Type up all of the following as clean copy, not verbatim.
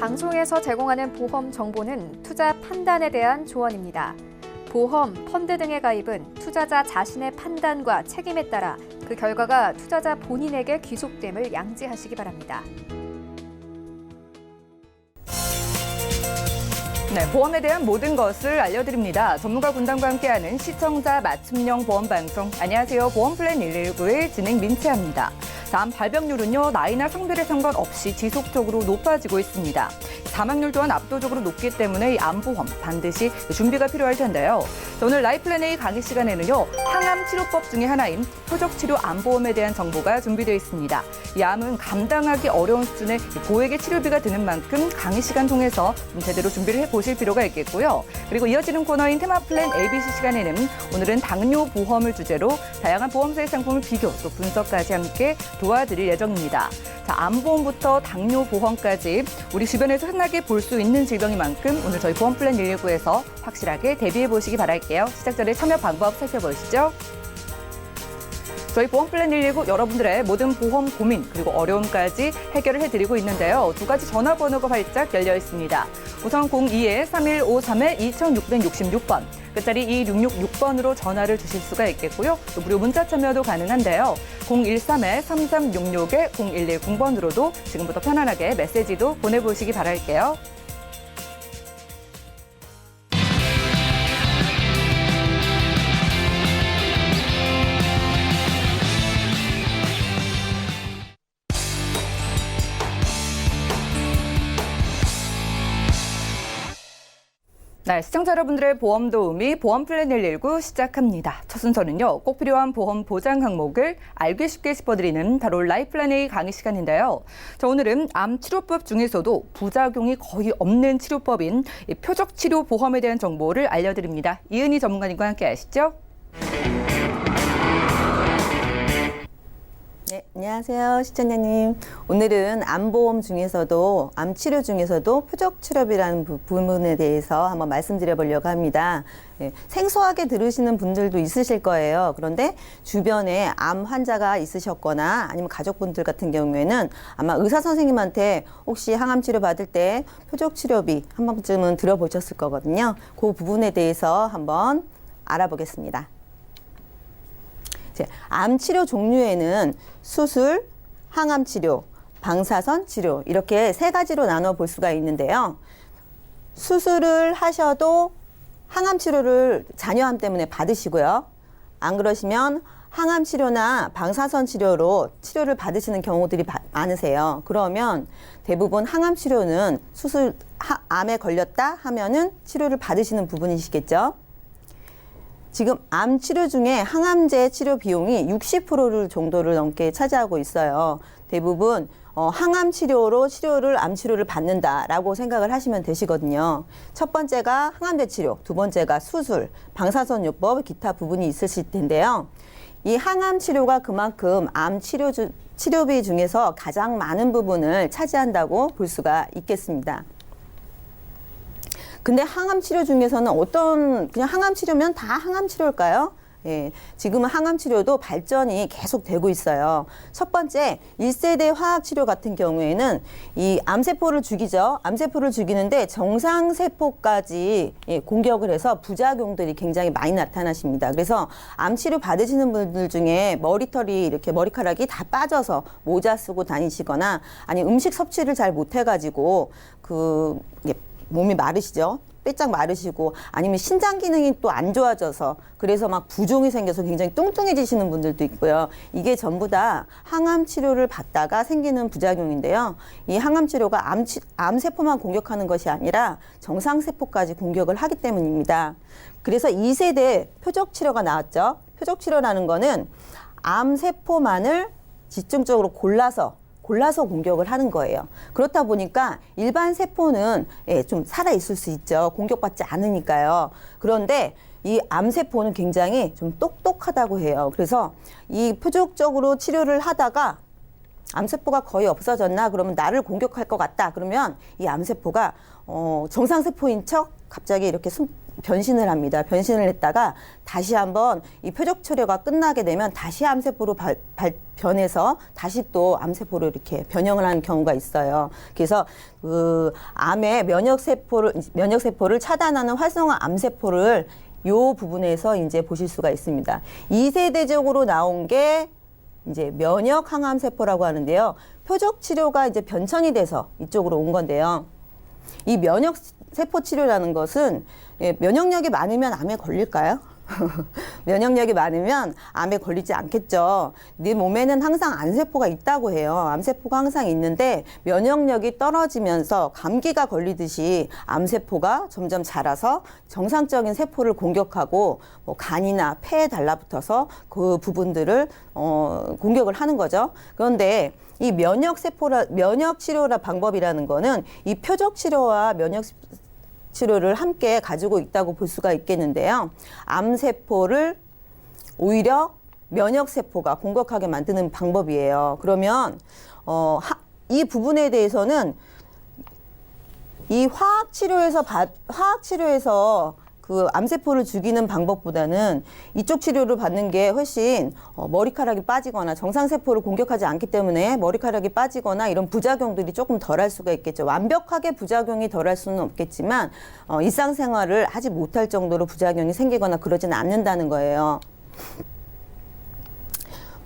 방송에서 제공하는 보험 정보는 투자 판단에 대한 조언입니다. 보험, 펀드 등의 가입은 투자자 자신의 판단과 책임에 따라 그 결과가 투자자 본인에게 귀속됨을 양지하시기 바랍니다. 네, 보험에 대한 모든 것을 알려드립니다. 전문가 군단과 함께하는 시청자 맞춤형 보험 방송. 안녕하세요. 보험플랜 119의 진행 민채합니다. 암 발병률은요, 나이나 성별에 상관없이 지속적으로 높아지고 있습니다. 사망률 또한 압도적으로 높기 때문에 이 암보험 반드시 준비가 필요할 텐데요. 오늘 라이플랜 A 강의 시간에는요, 항암 치료법 중에 하나인 표적치료 암보험에 대한 정보가 준비되어 있습니다. 이 암은 감당하기 어려운 수준의 고액의 치료비가 드는 만큼 강의 시간 통해서 제대로 준비를 해보실 필요가 있겠고요. 그리고 이어지는 코너인 테마플랜 ABC 시간에는 오늘은 당뇨 보험을 주제로 다양한 보험사의 상품을 비교 또 분석까지 함께 도와드릴 예정입니다. 자, 암보험부터 당뇨 보험까지 우리 주변에서 흔하게 볼 수 있는 질병인 만큼 오늘 저희 보험플랜 119에서 확실하게 대비해 보시기 바랄게요. 시작 전에 참여 방법 살펴보시죠. 저희 보험플랜 119 여러분들의 모든 보험 고민 그리고 어려움까지 해결을 해드리고 있는데요. 두 가지 전화번호가 활짝 열려 있습니다. 우선 02-3153-2666번, 끝자리 2666번으로 전화를 주실 수가 있겠고요. 또 무료 문자 참여도 가능한데요. 013-3366-0110번으로도 지금부터 편안하게 메시지도 보내보시기 바랄게요. 네, 시청자 여러분들의 보험 도우미 보험플랜 119 시작합니다. 첫 순서는요, 꼭 필요한 보험 보장 항목을 알기 쉽게 짚어드리는 바로 라이플랜 A 강의 시간인데요. 자, 오늘은 암 치료법 중에서도 부작용이 거의 없는 치료법인 표적치료 보험에 대한 정보를 알려드립니다. 이은희 전문가님과 함께 하시죠. 네, 안녕하세요, 시청자님. 오늘은 암보험 중에서도 암치료 중에서도 표적치료비라는 부분에 대해서 한번 말씀드려보려고 합니다. 네, 생소하게 들으시는 분들도 있으실 거예요. 그런데 주변에 암 환자가 있으셨거나 아니면 가족분들 같은 경우에는 아마 의사 선생님한테 혹시 항암 치료 받을 때 표적치료비 한 번쯤은 들어보셨을 거거든요. 그 부분에 대해서 한번 알아보겠습니다. 암 치료 종류에는 수술, 항암 치료, 방사선 치료 이렇게 세 가지로 나눠 볼 수가 있는데요. 수술을 하셔도 항암 치료를 잔여암 때문에 받으시고요. 안 그러시면 항암 치료나 방사선 치료로 치료를 받으시는 경우들이 많으세요. 그러면 대부분 항암 치료는 암에 걸렸다 하면은 치료를 받으시는 부분이시겠죠. 지금 암 치료 중에 항암제 치료 비용이 60% 정도를 넘게 차지하고 있어요. 대부분 항암 치료로 암 치료를 받는다라고 생각을 하시면 되시거든요. 첫 번째가 항암제 치료, 두 번째가 수술, 방사선요법, 기타 부분이 있으실 텐데요. 이 항암 치료가 그만큼 암 치료비 중에서 가장 많은 부분을 차지한다고 볼 수가 있겠습니다. 근데 항암 치료 중에서는 그냥 항암 치료면 다 항암 치료일까요? 예, 지금은 항암 치료도 발전이 계속 되고 있어요. 첫 번째, 1세대 화학 치료 같은 경우에는 이 암세포를 죽이죠. 암세포를 죽이는데 정상세포까지 공격을 해서 부작용들이 굉장히 많이 나타나십니다. 그래서 암 치료 받으시는 분들 중에 머리카락이 다 빠져서 모자 쓰고 다니시거나 아니 음식 섭취를 잘 못해가지고 몸이 마르시죠. 빼짝 마르시고 아니면 신장 기능이 또 안 좋아져서 그래서 막 부종이 생겨서 굉장히 뚱뚱해지시는 분들도 있고요. 이게 전부 다 항암 치료를 받다가 생기는 부작용인데요. 이 항암 치료가 암세포만 공격하는 것이 아니라 정상세포까지 공격을 하기 때문입니다. 그래서 2세대 표적치료가 나왔죠. 표적치료라는 거는 암세포만을 집중적으로 골라서 공격을 하는 거예요. 그렇다 보니까 일반 세포는 좀 살아있을 수 있죠. 공격받지 않으니까요. 그런데 이 암세포는 굉장히 좀 똑똑하다고 해요. 그래서 이 표적적으로 치료를 하다가 암세포가 거의 없어졌나? 그러면 나를 공격할 것 같다. 그러면 이 암세포가 정상세포인 척 갑자기 이렇게 변신을 합니다. 변신을 했다가 다시 한번 이 표적 치료가 끝나게 되면 다시 암세포로 변해서 다시 또 암세포로 이렇게 변형을 하는 경우가 있어요. 그래서 그 암의 면역세포를 차단하는 활성화 암세포를 요 부분에서 이제 보실 수가 있습니다. 2세대적으로 나온 게 이제 면역 항암 세포라고 하는데요. 표적 치료가 이제 변천이 돼서 이쪽으로 온 건데요. 이 면역 세포 치료라는 것은 면역력이 많으면 암에 걸릴까요? 면역력이 많으면 암에 걸리지 않겠죠. 네 몸에는 항상 암세포가 있다고 해요. 암세포가 항상 있는데 면역력이 떨어지면서 감기가 걸리듯이 암세포가 점점 자라서 정상적인 세포를 공격하고 뭐 간이나 폐에 달라붙어서 그 부분들을 공격을 하는 거죠. 그런데 이 면역 치료라 방법이라는 거는 이 표적 치료와 면역 치료를 함께 가지고 있다고 볼 수가 있겠는데요. 암세포를 오히려 면역세포가 공격하게 만드는 방법이에요. 그러면 이 부분에 대해서는 이 화학치료에서 그 암세포를 죽이는 방법보다는 이쪽 치료를 받는 게 훨씬 머리카락이 빠지거나 정상세포를 공격하지 않기 때문에 머리카락이 빠지거나 이런 부작용들이 조금 덜할 수가 있겠죠. 완벽하게 부작용이 덜할 수는 없겠지만 일상생활을 하지 못할 정도로 부작용이 생기거나 그러지는 않는다는 거예요.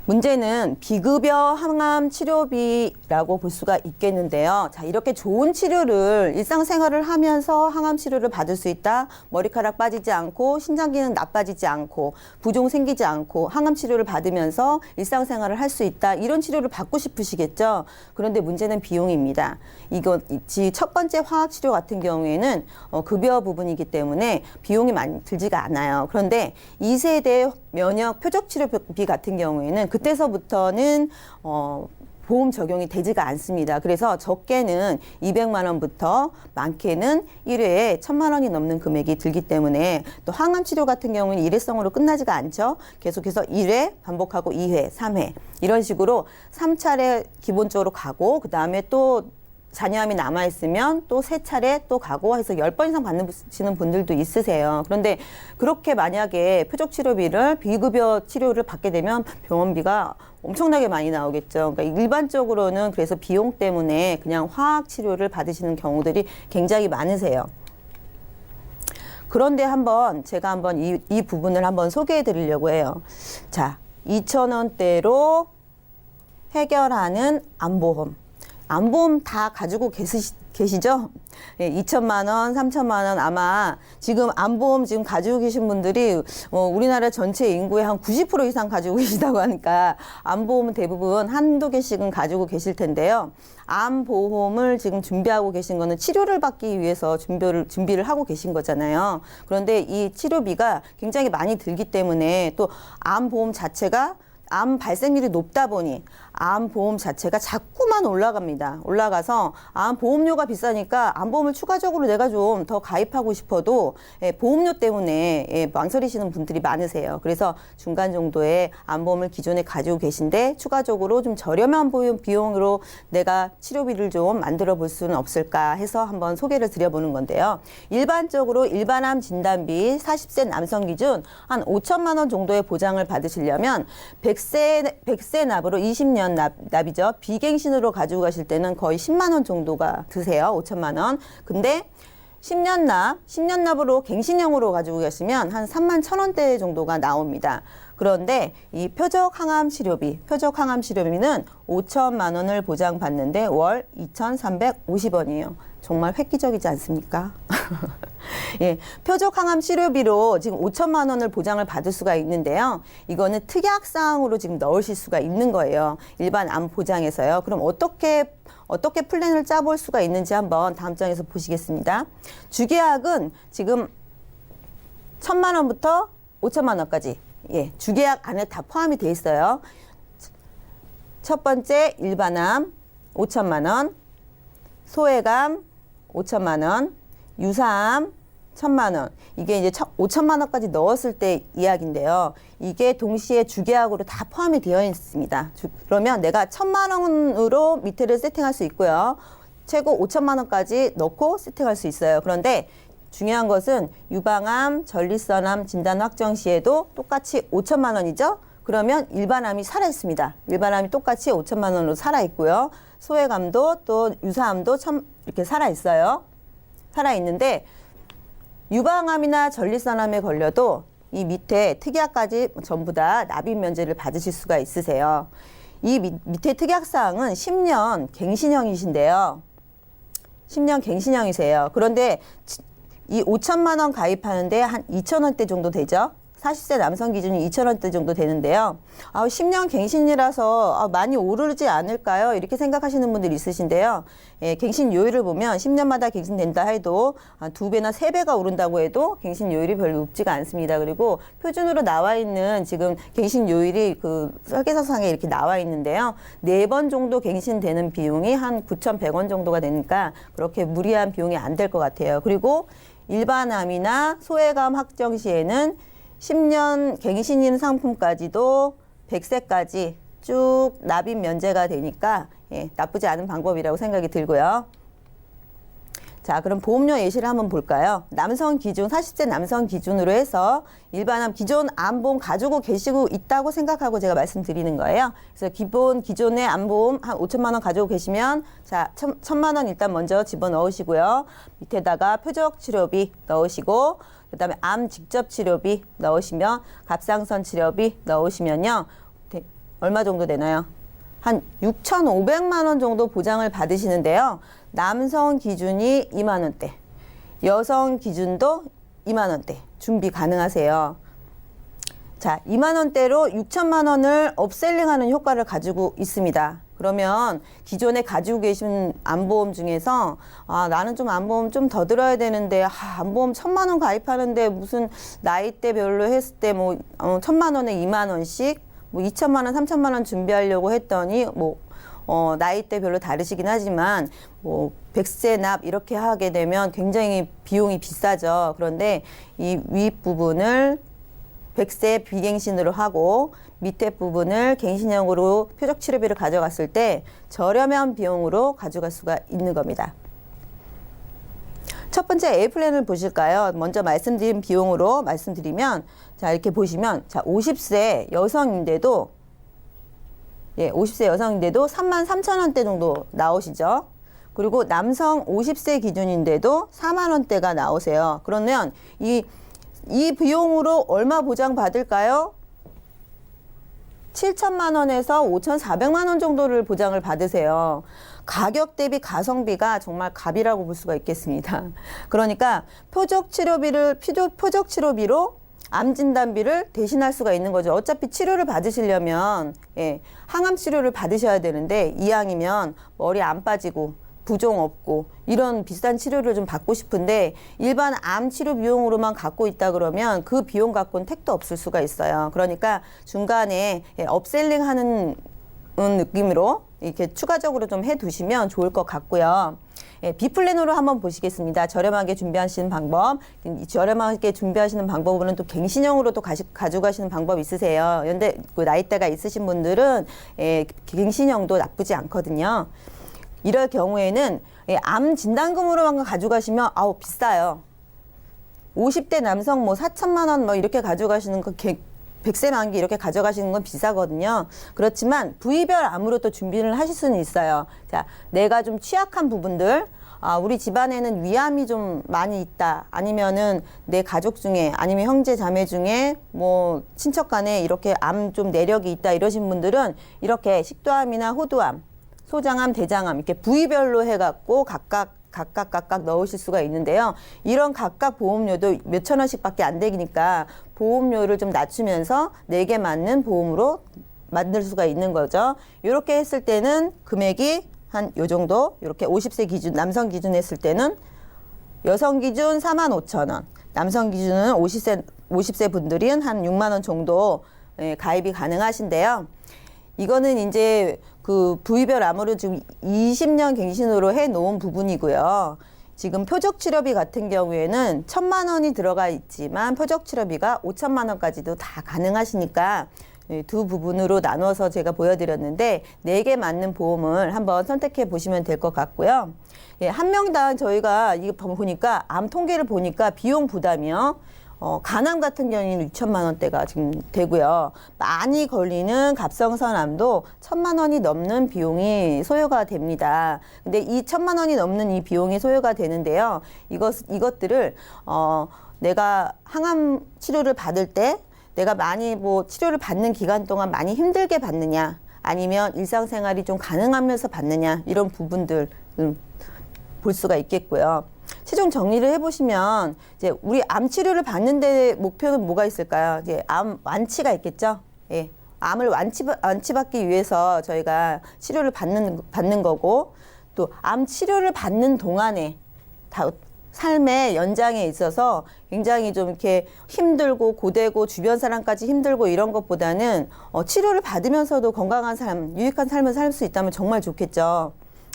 문제는 비급여 항암 치료비라고 볼 수가 있겠는데요. 자, 이렇게 좋은 치료를 일상생활을 하면서 항암 치료를 받을 수 있다. 머리카락 빠지지 않고 신장 기능 나빠지지 않고 부종 생기지 않고 항암 치료를 받으면서 일상생활을 할 수 있다. 이런 치료를 받고 싶으시겠죠. 그런데 문제는 비용입니다. 첫 번째 화학 치료 같은 경우에는 급여 부분이기 때문에 비용이 많이 들지가 않아요. 그런데 2세대 면역 표적 치료비 같은 경우에는 그때서부터는 보험 적용이 되지가 않습니다. 그래서 적게는 200만 원부터 많게는 1회에 1000만 원이 넘는 금액이 들기 때문에 또 항암 치료 같은 경우는 일회성으로 끝나지가 않죠. 계속해서 1회 반복하고 2회, 3회 이런 식으로 3차례 기본적으로 가고 그다음에 또 잔여암이 남아있으면 또 3차례 또 가고 해서 10번 이상 받으시는 분들도 있으세요. 그런데 그렇게 만약에 표적 치료비를 비급여 치료를 받게 되면 병원비가 엄청나게 많이 나오겠죠. 그러니까 일반적으로는 그래서 비용 때문에 그냥 화학 치료를 받으시는 경우들이 굉장히 많으세요. 그런데 제가 한번 이 부분을 한번 소개해 드리려고 해요. 자, 2,000원대로 해결하는 암보험. 암보험 다 가지고 계시죠? 예, 2천만 원, 3천만 원 아마 지금 암보험 지금 가지고 계신 분들이 우리나라 전체 인구의 한 90% 이상 가지고 계시다고 하니까 암보험은 대부분 한두 개씩은 가지고 계실 텐데요. 암보험을 지금 준비하고 계신 거는 치료를 받기 위해서 준비를 하고 계신 거잖아요. 그런데 이 치료비가 굉장히 많이 들기 때문에 또 암보험 자체가 암 발생률이 높다 보니 암보험 자체가 자꾸만 올라갑니다. 올라가서 암보험료가 비싸니까 암보험을 추가적으로 내가 좀 더 가입하고 싶어도 보험료 때문에 망설이시는 분들이 많으세요. 그래서 중간 정도의 암보험을 기존에 가지고 계신데 추가적으로 좀 저렴한 비용으로 내가 치료비를 좀 만들어 볼 수는 없을까 해서 한번 소개를 드려보는 건데요. 일반적으로 일반암 진단비 40세 남성 기준 한 5천만 원 정도의 보장을 받으시려면 100세 납으로 20년 납이죠. 비갱신으로 가지고 가실 때는 거의 10만 원 정도가 드세요. 5천만 원. 근데 10년 납으로 갱신형으로 가지고 가시면 한 3만 1,000원대 정도가 나옵니다. 그런데 이 표적 항암 치료비는 5천만 원을 보장받는데 월 2,350원이에요. 정말 획기적이지 않습니까? 예, 표적 항암 치료비로 지금 5천만 원을 보장을 받을 수가 있는데요. 이거는 특약사항으로 지금 넣으실 수가 있는 거예요. 일반 암 보장에서요. 그럼 어떻게 플랜을 짜볼 수가 있는지 한번 다음 장에서 보시겠습니다. 주계약은 지금 1,000만 원부터 5천만 원까지 주계약 안에 다 포함이 돼 있어요. 첫 번째 일반암 5천만 원, 소외감 5천만 원, 유사암 1,000만 원. 이게 이제 5천만 원까지 넣었을 때 이야기인데요. 이게 동시에 주계약으로 다 포함이 되어 있습니다. 그러면 내가 1,000만 원으로 미테를 세팅할 수 있고요. 최고 5천만 원까지 넣고 세팅할 수 있어요. 그런데 중요한 것은 유방암, 전립선암 진단 확정 시에도 똑같이 5천만 원이죠. 그러면 일반암이 살아있습니다. 일반암이 똑같이 5천만 원으로 살아있고요. 소외감도 또 유사암도 이렇게 살아있어요. 살아있는데 유방암이나 전립선암에 걸려도 이 밑에 특약까지 전부 다 납입 면제를 받으실 수가 있으세요. 이 밑에 특약사항은 10년 갱신형이신데요. 10년 갱신형이세요. 그런데 이 5천만 원 가입하는데 한 2천 원대 정도 되죠. 40세 남성 기준이 2천 원대 정도 되는데요. 10년 갱신이라서 많이 오르지 않을까요? 이렇게 생각하시는 분들이 있으신데요. 예, 갱신 요율을 보면 10년마다 갱신된다 해도 2배나 3배가 오른다고 해도 갱신 요율이 별로 높지가 않습니다. 그리고 표준으로 나와 있는 지금 갱신 요율이 그 설계서상에 이렇게 나와 있는데요. 4번 정도 갱신되는 비용이 한 9,100원 정도가 되니까 그렇게 무리한 비용이 안 될 것 같아요. 그리고 일반암이나 소외감 확정 시에는 10년 갱신인 상품까지도 100세까지 쭉 납입 면제가 되니까 나쁘지 않은 방법이라고 생각이 들고요. 자, 그럼 보험료 예시를 한번 볼까요? 남성 기준, 40세 남성 기준으로 해서 일반암 기존 암보험 가지고 계시고 있다고 생각하고 제가 말씀드리는 거예요. 그래서 기존의 암보험 한 5천만 원 가지고 계시면 자, 1,000만 원 일단 먼저 집어넣으시고요. 밑에다가 표적 치료비 넣으시고 그다음에 암 직접 치료비 넣으시면 갑상선 치료비 넣으시면요. 얼마 정도 되나요? 한 6,500만 원 정도 보장을 받으시는데요. 남성 기준이 2만 원대, 여성 기준도 2만 원대 준비 가능하세요. 자, 2만 원대로 6천만 원을 업셀링하는 효과를 가지고 있습니다. 그러면 기존에 가지고 계신 암보험 중에서 나는 좀 암보험 좀 더 들어야 되는데 암보험 1,000만 원 가입하는데 무슨 나이대별로 했을 때 뭐 1,000만 원에 2만 원씩 뭐 2천만 원, 3천만 원 준비하려고 했더니 나이대별로 다르시긴 하지만 100세 납 이렇게 하게 되면 굉장히 비용이 비싸죠. 그런데 이 윗부분을 100세 비갱신으로 하고 밑에 부분을 갱신형으로 표적 치료비를 가져갔을 때 저렴한 비용으로 가져갈 수가 있는 겁니다. 첫 번째 A 플랜을 보실까요? 먼저 말씀드린 비용으로 말씀드리면 자, 이렇게 보시면 자, 50세 여성인데도 50세 여성인데도 33,000원대 정도 나오시죠. 그리고 남성 50세 기준인데도 4만 원대가 나오세요. 그러면 이 비용으로 얼마 보장 받을까요? 7천만 원에서 5,400만 원 정도를 보장을 받으세요. 가격 대비 가성비가 정말 갑이라고 볼 수가 있겠습니다. 그러니까 표적 치료비로 암 진단비를 대신할 수가 있는 거죠. 어차피 치료를 받으시려면 항암 치료를 받으셔야 되는데 이왕이면 머리 안 빠지고 부종 없고 이런 비싼 치료를 좀 받고 싶은데 일반 암 치료 비용으로만 갖고 있다 그러면 그 비용 갖고는 택도 없을 수가 있어요. 그러니까 중간에 업셀링 하는 느낌으로 이렇게 추가적으로 좀 해두시면 좋을 것 같고요. B 플랜으로 한번 보시겠습니다. 저렴하게 준비하시는 방법. 저렴하게 준비하시는 방법으로는 또 갱신형으로 또 가져가시는 방법 있으세요. 그런데 나이대가 있으신 분들은 갱신형도 나쁘지 않거든요. 이럴 경우에는 암 진단금으로만 가져가시면 비싸요. 50대 남성 4천만 원 이렇게 가져가시는 거 100세 만기 이렇게 가져가시는 건 비싸거든요. 그렇지만 부위별 암으로 또 준비를 하실 수는 있어요. 자, 내가 좀 취약한 부분들, 우리 집안에는 위암이 좀 많이 있다. 아니면은 내 가족 중에 아니면 형제 자매 중에 친척 간에 이렇게 암 좀 내력이 있다 이러신 분들은 이렇게 식도암이나 호두암, 소장암, 대장암 이렇게 부위별로 해갖고 각각 넣으실 수가 있는데요. 이런 각각 보험료도 몇천 원씩밖에 안 되니까 보험료를 좀 낮추면서 내게 맞는 보험으로 만들 수가 있는 거죠. 이렇게 했을 때는 금액이 한 요 정도 이렇게 50세 기준 남성 기준 했을 때는 여성 기준 45,000원, 남성 기준은 50세 분들은 한 6만 원 정도 가입이 가능하신데요. 이거는 이제 그 부위별 암으로 지금 20년 갱신으로 해 놓은 부분이고요. 지금 표적치료비 같은 경우에는 1,000만 원이 들어가 있지만 표적치료비가 5천만 원까지도 다 가능하시니까 두 부분으로 나눠서 제가 보여드렸는데 4개 맞는 보험을 한번 선택해 보시면 될 것 같고요. 한 명당 저희가 이거 보니까 암 통계를 보니까 비용 부담이요. 간암 같은 경우에는 6천만 원대가 지금 되고요. 많이 걸리는 갑상선암도 1,000만 원이 넘는 비용이 소요가 됩니다. 근데 이 1,000만 원이 넘는 이 비용이 소요가 되는데요. 이것들을 내가 항암 치료를 받을 때 내가 많이 치료를 받는 기간 동안 많이 힘들게 받느냐, 아니면 일상생활이 좀 가능하면서 받느냐, 이런 부분들 볼 수가 있겠고요. 최종 정리를 해보시면 이제 우리 암 치료를 받는데 목표는 뭐가 있을까요? 이제 암 완치가 있겠죠. 예, 암을 완치받기 위해서 저희가 치료를 받는 거고, 또 암 치료를 받는 동안에 삶의 연장에 있어서 굉장히 좀 이렇게 힘들고 고되고 주변 사람까지 힘들고 이런 것보다는 치료를 받으면서도 건강한 삶, 유익한 삶을 살 수 있다면 정말 좋겠죠.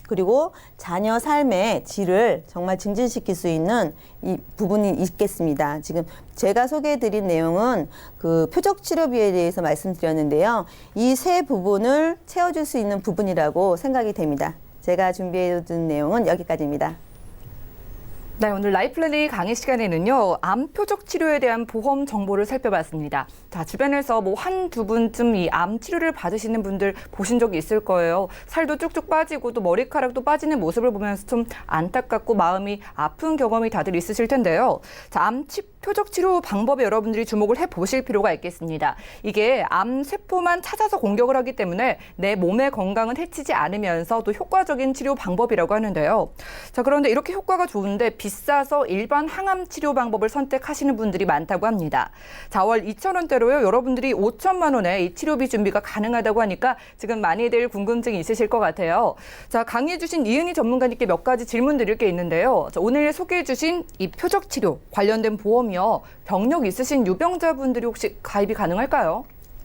그리고 자녀 삶의 질을 정말 증진시킬 수 있는 이 부분이 있겠습니다. 지금 제가 소개해드린 내용은 그 표적치료비에 대해서 말씀드렸는데요. 이 세 부분을 채워줄 수 있는 부분이라고 생각이 됩니다. 제가 준비해둔 내용은 여기까지입니다. 네, 오늘 라이플래닝 강의 시간에는요, 암 표적 치료에 대한 보험 정보를 살펴봤습니다. 자, 주변에서 한두 분쯤 이 암 치료를 받으시는 분들 보신 적이 있을 거예요. 살도 쭉쭉 빠지고 또 머리카락도 빠지는 모습을 보면서 좀 안타깝고 마음이 아픈 경험이 다들 있으실 텐데요. 자, 표적 치료 방법에 여러분들이 주목을 해보실 필요가 있겠습니다. 이게 암 세포만 찾아서 공격을 하기 때문에 내 몸의 건강은 해치지 않으면서 또 효과적인 치료 방법이라고 하는데요. 자, 그런데 이렇게 효과가 좋은데 비싸서 일반 항암 치료 방법을 선택하시는 분들이 많다고 합니다. 자, 월 2,000원대로요. 여러분들이 5천만 원에 이 치료비 준비가 가능하다고 하니까 지금 많이들 궁금증이 있으실 것 같아요. 자, 강의해 주신 이은희 전문가님께 몇 가지 질문 드릴 게 있는데요. 자, 오늘 소개해 주신 이 표적 치료 관련된 보험이요. 병력 있으신 유병자분들이 혹시 가입이 가능할까요?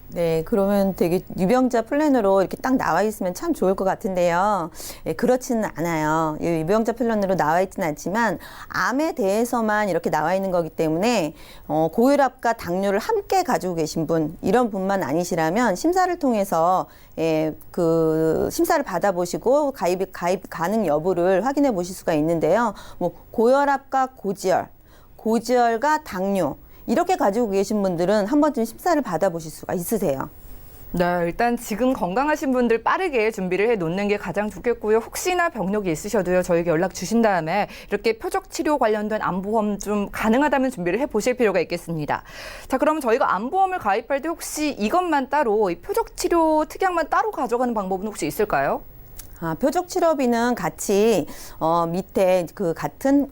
네, 그러면 되게 유병자 플랜으로 이렇게 딱 나와 있으면 참 좋을 것 같은데요. 예, 그렇지는 않아요. 유병자 플랜으로 나와 있지는 않지만 암에 대해서만 이렇게 나와 있는 거기 때문에 고혈압과 당뇨를 함께 가지고 계신 분, 이런 분만 아니시라면 심사를 통해서 그 심사를 받아보시고 가입 가능 여부를 확인해 보실 수가 있는데요. 고혈압과 고지혈과 당뇨, 이렇게 가지고 계신 분들은 한 번쯤 심사를 받아보실 수가 있으세요. 네, 일단 지금 건강하신 분들 빠르게 준비를 해놓는 게 가장 좋겠고요. 혹시나 병력이 있으셔도요, 저에게 연락 주신 다음에 이렇게 표적 치료 관련된 암보험 좀 가능하다면 준비를 해보실 필요가 있겠습니다. 자, 그럼 저희가 암보험을 가입할 때 혹시 이것만 따로, 이 표적 치료 특약만 따로 가져가는 방법은 혹시 있을까요? 표적 치료비는 같이 밑에 같은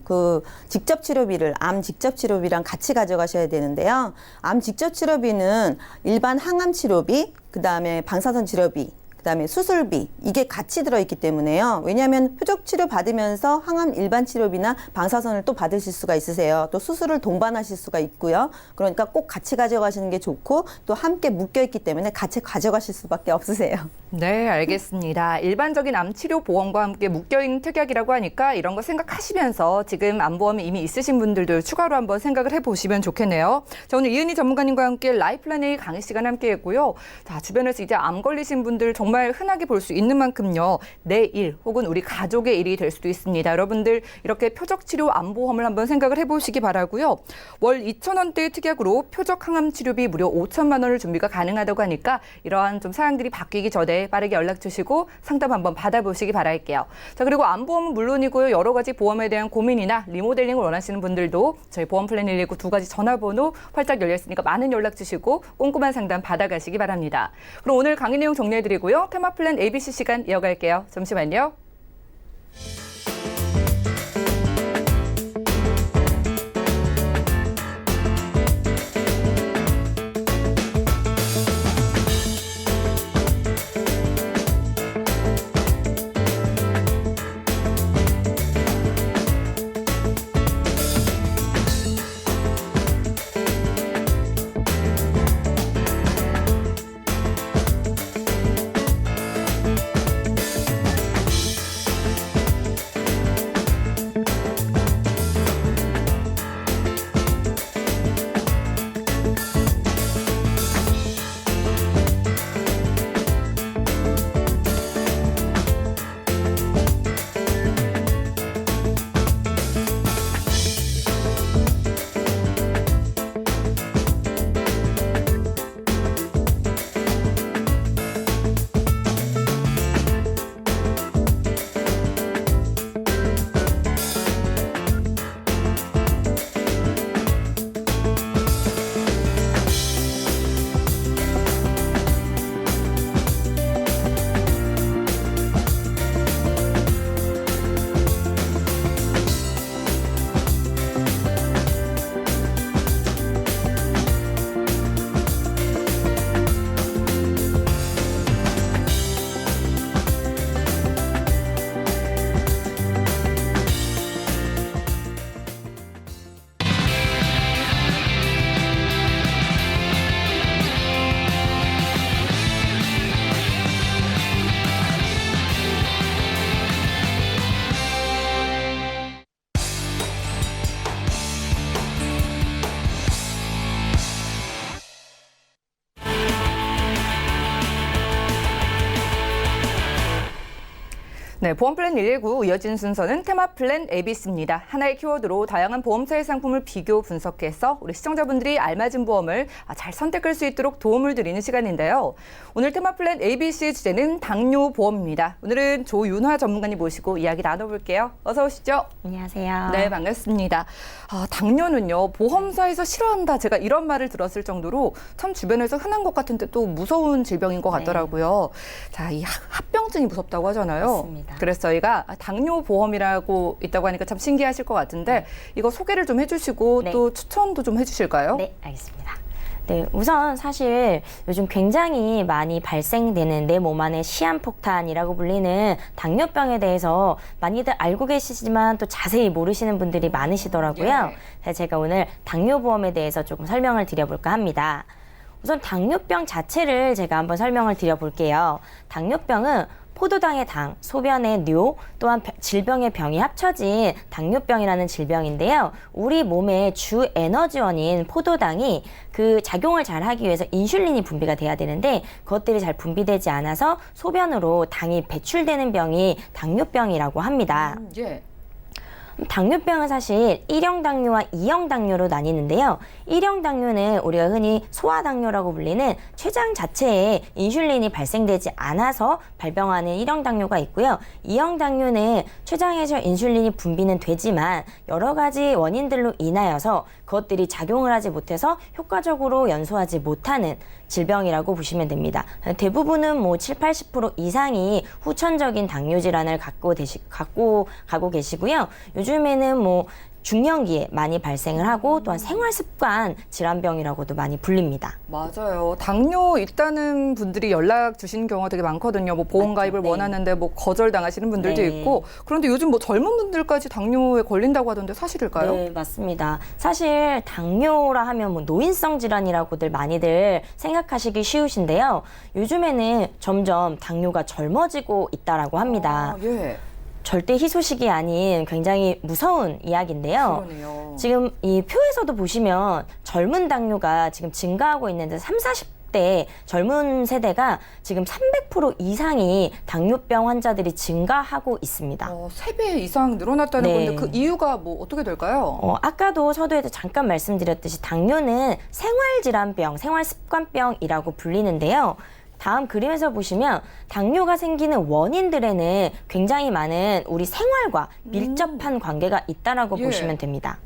직접 치료비를 암 직접 치료비랑 같이 가져가셔야 되는데요. 암 직접 치료비는 일반 항암 치료비, 그다음에 방사선 치료비, 그다음에 수술비, 이게 같이 들어있기 때문에요. 왜냐하면 표적 치료 받으면서 항암 일반 치료비나 방사선을 또 받으실 수가 있으세요. 또 수술을 동반하실 수가 있고요. 그러니까 꼭 같이 가져가시는 게 좋고, 또 함께 묶여있기 때문에 같이 가져가실 수밖에 없으세요. 네, 알겠습니다. 일반적인 암치료 보험과 함께 묶여있는 특약이라고 하니까 이런 거 생각하시면서 지금 암보험이 이미 있으신 분들도 추가로 한번 생각을 해보시면 좋겠네요. 자, 오늘 이은희 전문가님과 함께 라이플래닝 강의 시간 함께 했고요. 자, 주변에서 이제 암 걸리신 분들 정말 흔하게 볼 수 있는 만큼요, 내 일 혹은 우리 가족의 일이 될 수도 있습니다. 여러분들 이렇게 표적 치료 암보험을 한번 생각을 해보시기 바라고요. 월 2,000원대의 특약으로 표적 항암 치료비 무려 5천만 원을 준비가 가능하다고 하니까 이러한 좀 사항들이 바뀌기 전에 빠르게 연락 주시고 상담 한번 받아보시기 바랄게요. 자, 그리고 암보험은 물론이고요, 여러 가지 보험에 대한 고민이나 리모델링을 원하시는 분들도 저희 보험플랜 119 두 가지 전화번호 활짝 열려 있으니까 많은 연락 주시고 꼼꼼한 상담 받아가시기 바랍니다. 그럼 오늘 강의 내용 정리해드리고요. 테마플랜 ABC 시간 이어갈게요. 잠시만요. 네, 보험 플랜 119 이어진 순서는 테마 플랜 ABC입니다. 하나의 키워드로 다양한 보험사의 상품을 비교 분석해서 우리 시청자분들이 알맞은 보험을 잘 선택할 수 있도록 도움을 드리는 시간인데요. 오늘 테마 플랜 ABC의 주제는 당뇨 보험입니다. 오늘은 조윤화 전문가님 모시고 이야기 나눠볼게요. 어서 오시죠. 안녕하세요. 네, 반갑습니다. 당뇨는요, 보험사에서 싫어한다. 제가 이런 말을 들었을 정도로 참 주변에서 흔한 것 같은데 또 무서운 질병인 것 같더라고요. 자, 이 합병증이 무섭다고 하잖아요. 맞습니다. 그래서 저희가 당뇨 보험이라고 있다고 하니까 참 신기하실 것 같은데 이거 소개를 좀 해주시고 네. 또 추천도 좀 해주실까요? 네, 알겠습니다. 네, 우선 사실 요즘 굉장히 많이 발생되는 내 몸 안의 시한폭탄이라고 불리는 당뇨병에 대해서 많이들 알고 계시지만 또 자세히 모르시는 분들이 많으시더라고요. 그래서 제가 오늘 당뇨보험에 대해서 조금 설명을 드려볼까 합니다. 우선 당뇨병 자체를 제가 한번 설명을 드려볼게요. 당뇨병은 포도당의 당, 소변의 뇨, 또한 질병의 병이 합쳐진 당뇨병이라는 질병인데요. 우리 몸의 주 에너지원인 포도당이 그 작용을 잘 하기 위해서 인슐린이 분비가 돼야 되는데 그것들이 잘 분비되지 않아서 소변으로 당이 배출되는 병이 당뇨병이라고 합니다. 예. 당뇨병은 사실 1형 당뇨와 2형 당뇨로 나뉘는데요. 1형 당뇨는 우리가 흔히 소아당뇨라고 불리는 췌장 자체에 인슐린이 발생되지 않아서 발병하는 1형 당뇨가 있고요. 2형 당뇨는 췌장에서 인슐린이 분비는 되지만 여러 가지 원인들로 인하여서 그것들이 작용을 하지 못해서 효과적으로 연소하지 못하는 질병이라고 보시면 됩니다. 대부분은 뭐 70-80% 이상이 후천적인 당뇨 질환을 갖고 가고 계시고요. 요즘에는 뭐 중년기에 많이 발생을 하고 또한 생활습관 질환병이라고도 많이 불립니다. 맞아요. 당뇨 있다는 분들이 연락 주시는 경우가 되게 많거든요. 뭐 보험 가입을 네. 원하는데 뭐 거절당하시는 분들도 네. 있고 그런데 요즘 뭐 젊은 분들까지 당뇨에 걸린다고 하던데 사실일까요? 네, 맞습니다. 사실 당뇨라 하면 뭐 노인성 질환이라고들 많이들 생각하시기 쉬우신데요. 요즘에는 점점 당뇨가 젊어지고 있다라고 합니다. 예. 절대 희소식이 아닌 굉장히 무서운 이야기인데요. 그러네요. 지금 이 표에서도 보시면 젊은 당뇨가 지금 증가하고 있는데 30-40대 젊은 세대가 지금 300% 이상이 당뇨병 환자들이 증가하고 있습니다. 3배 이상 늘어났다는 네. 건데 그 이유가 뭐 어떻게 될까요? 아까도 서두에도 잠깐 말씀드렸듯이 당뇨는 생활질환병, 생활습관병이라고 불리는데요. 다음 그림에서 보시면 당뇨가 생기는 원인들에는 굉장히 많은 우리 생활과 밀접한 관계가 있다라고 예. 보시면 됩니다.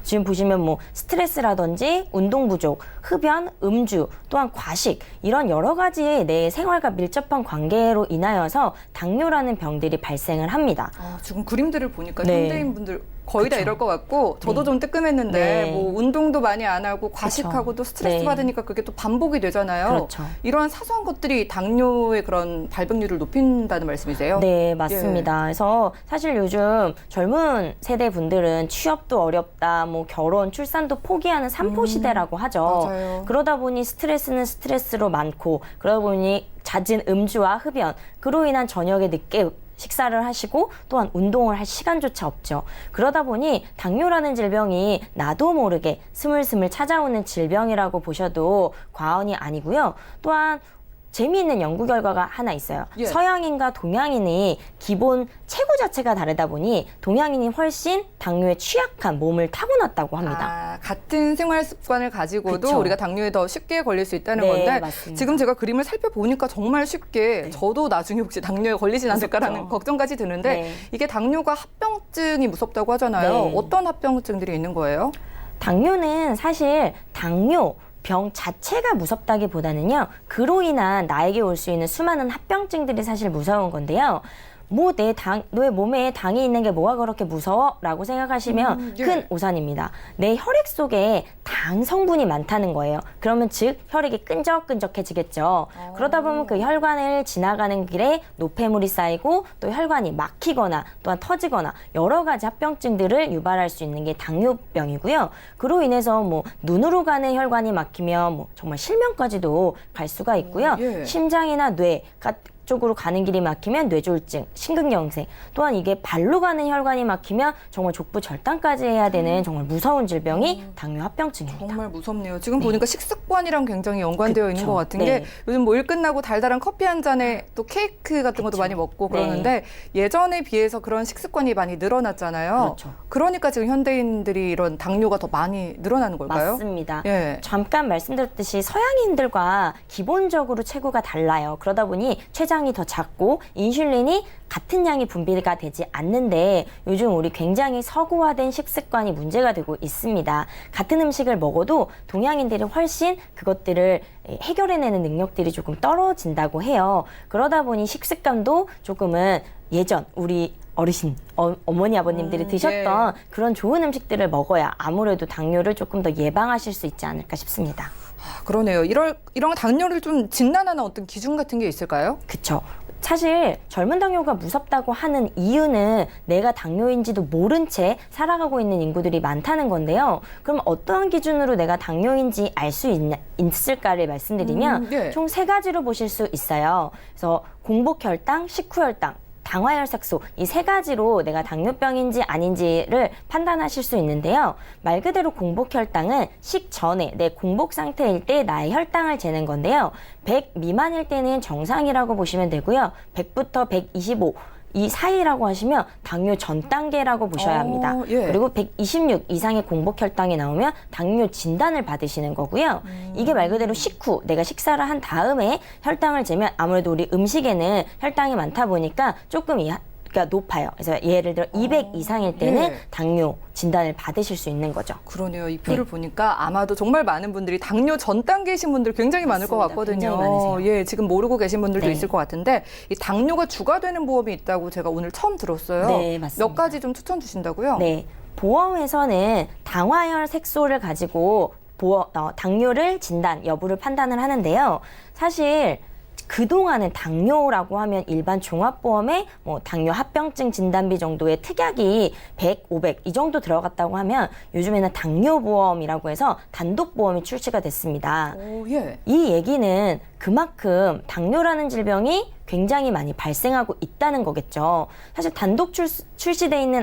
지금 보시면 뭐 스트레스라든지 운동 부족, 흡연, 음주, 또한 과식 이런 여러 가지의 내 생활과 밀접한 관계로 인하여서 당뇨라는 병들이 발생을 합니다. 지금 그림들을 보니까 네. 현대인 분들 거의 다 그쵸. 이럴 것 같고 저도 네. 좀 뜨끔했는데 네. 뭐 운동도 많이 안 하고 과식하고 또 스트레스 네. 받으니까 그게 또 반복이 되잖아요. 그렇죠. 이러한 사소한 것들이 당뇨의 그런 발병률을 높인다는 말씀이세요? 네, 맞습니다. 그래서 사실 요즘 젊은 세대 분들은 취업도 어렵다, 뭐 결혼, 출산도 포기하는 산포 시대라고 하죠. 맞아요. 그러다 보니 스트레스는 스트레스로 많고, 그러다 보니 잦은 음주와 흡연, 그로 인한 저녁에 늦게 식사를 하시고 또한 운동을 할 시간조차 없죠. 그러다 보니 당뇨라는 질병이 나도 모르게 스물스물 찾아오는 질병이라고 보셔도 과언이 아니고요. 또한 재미있는 연구 결과가 하나 있어요. 예. 서양인과 동양인이 기본 체구 자체가 다르다 보니 동양인이 훨씬 당뇨에 취약한 몸을 타고났다고 합니다. 같은 생활 습관을 가지고도 그쵸. 우리가 당뇨에 더 쉽게 걸릴 수 있다는 네, 건데 맞습니다. 지금 제가 그림을 살펴보니까 정말 쉽게 저도 나중에 혹시 당뇨에 걸리진 않을까라는 무섭죠. 걱정까지 드는데 네. 이게 당뇨가 합병증이 무섭다고 하잖아요. 네. 어떤 합병증들이 있는 거예요? 당뇨는 사실 당뇨 병 자체가 무섭다기보다는요, 그로 인한 나에게 올 수 있는 수많은 합병증들이 사실 무서운 건데요. 뭐 내 몸에 당이 있는 게 뭐가 그렇게 무서워? 라고 생각하시면 예. 큰 오산입니다. 내 혈액 속에 당 성분이 많다는 거예요. 그러면 즉 혈액이 끈적끈적해지겠죠. 그러다 보면 그 혈관을 지나가는 길에 노폐물이 쌓이고 또 혈관이 막히거나 또한 터지거나 여러 가지 합병증들을 유발할 수 있는 게 당뇨병이고요. 그로 인해서 뭐 눈으로 가는 혈관이 막히면 뭐 정말 실명까지도 갈 수가 있고요. 예. 심장이나 뇌 쪽으로 가는 길이 막히면 뇌졸중, 심근경색, 또한 이게 발로 가는 혈관이 막히면 정말 족부 절단까지 해야 되는 정말 무서운 질병이 당뇨 합병증입니다. 정말 무섭네요. 지금 보니까 식습관이랑 굉장히 연관되어 있는 그쵸. 것 같은 네. 게 요즘 뭐 일 끝나고 달달한 커피 한 잔에 또 케이크 같은 것도 그쵸. 많이 먹고 네. 그러는데 예전에 비해서 그런 식습관이 많이 늘어났잖아요. 그렇죠. 그러니까 지금 현대인들이 이런 당뇨가 더 많이 늘어나는 걸까요? 맞습니다. 예. 잠깐 말씀드렸듯이 서양인들과 기본적으로 체구가 달라요. 그러다 보니 췌장이 더 작고 인슐린이 같은 양이 분비가 되지 않는데 요즘 우리 굉장히 서구화된 식습관이 문제가 되고 있습니다. 같은 음식을 먹어도 동양인들이 훨씬 그것들을 해결해내는 능력들이 조금 떨어진다고 해요. 그러다 보니 식습관도 조금은 예전 우리 어르신, 어머니 아버님들이 드셨던 그런 좋은 음식들을 먹어야 아무래도 당뇨를 조금 더 예방하실 수 있지 않을까 싶습니다. 아, 그러네요. 이런 당뇨를 좀 진단하는 어떤 기준 같은 게 있을까요? 그쵸. 사실 젊은 당뇨가 무섭다고 하는 이유는 내가 당뇨인지도 모른 채 살아가고 있는 인구들이 많다는 건데요. 그럼 어떠한 기준으로 내가 당뇨인지 알 수 있을까를 말씀드리면 예. 총 3가지로 보실 수 있어요. 그래서 공복혈당, 식후혈당, 당화혈색소 이 3가지로 내가 당뇨병인지 아닌지를 판단하실 수 있는데요. 말 그대로 공복혈당은 식전에 내 공복 상태일 때 나의 혈당을 재는 건데요. 100 미만일 때는 정상이라고 보시면 되고요. 100부터 125 이 사이라고 하시면 당뇨 전 단계라고 보셔야 합니다. 예. 그리고 126 이상의 공복혈당이 나오면 당뇨 진단을 받으시는 거고요. 이게 말 그대로 식후 내가 식사를 한 다음에 혈당을 재면 아무래도 우리 음식에는 혈당이 많다 보니까 조금 그러니까 높아요. 그래서 예를 들어 200 이상일 때는 예. 당뇨 진단을 받으실 수 있는 거죠. 그러네요. 이 표를 보니까 아마도 정말 많은 분들이 당뇨 전 단계이신 분들 굉장히 많을 것 맞습니다. 같거든요. 굉장히 많으세요. 예, 지금 모르고 계신 분들도 네. 있을 것 같은데 이 당뇨가 주가 되는 보험이 있다고 제가 오늘 처음 들었어요. 네, 맞습니다. 몇 가지 좀 추천 주신다고요? 네, 보험에서는 당화혈 색소를 가지고 당뇨를 진단 여부를 판단을 하는데요. 사실 그동안은 당뇨라고 하면 일반 종합보험에 뭐 당뇨 합병증 진단비 정도의 특약이 100, 500 이 정도 들어갔다고 하면 요즘에는 당뇨보험이라고 해서 단독보험이 출시가 됐습니다. 오, 예. 이 얘기는 그만큼 당뇨라는 질병이 굉장히 많이 발생하고 있다는 거겠죠. 사실 단독 출시돼 있는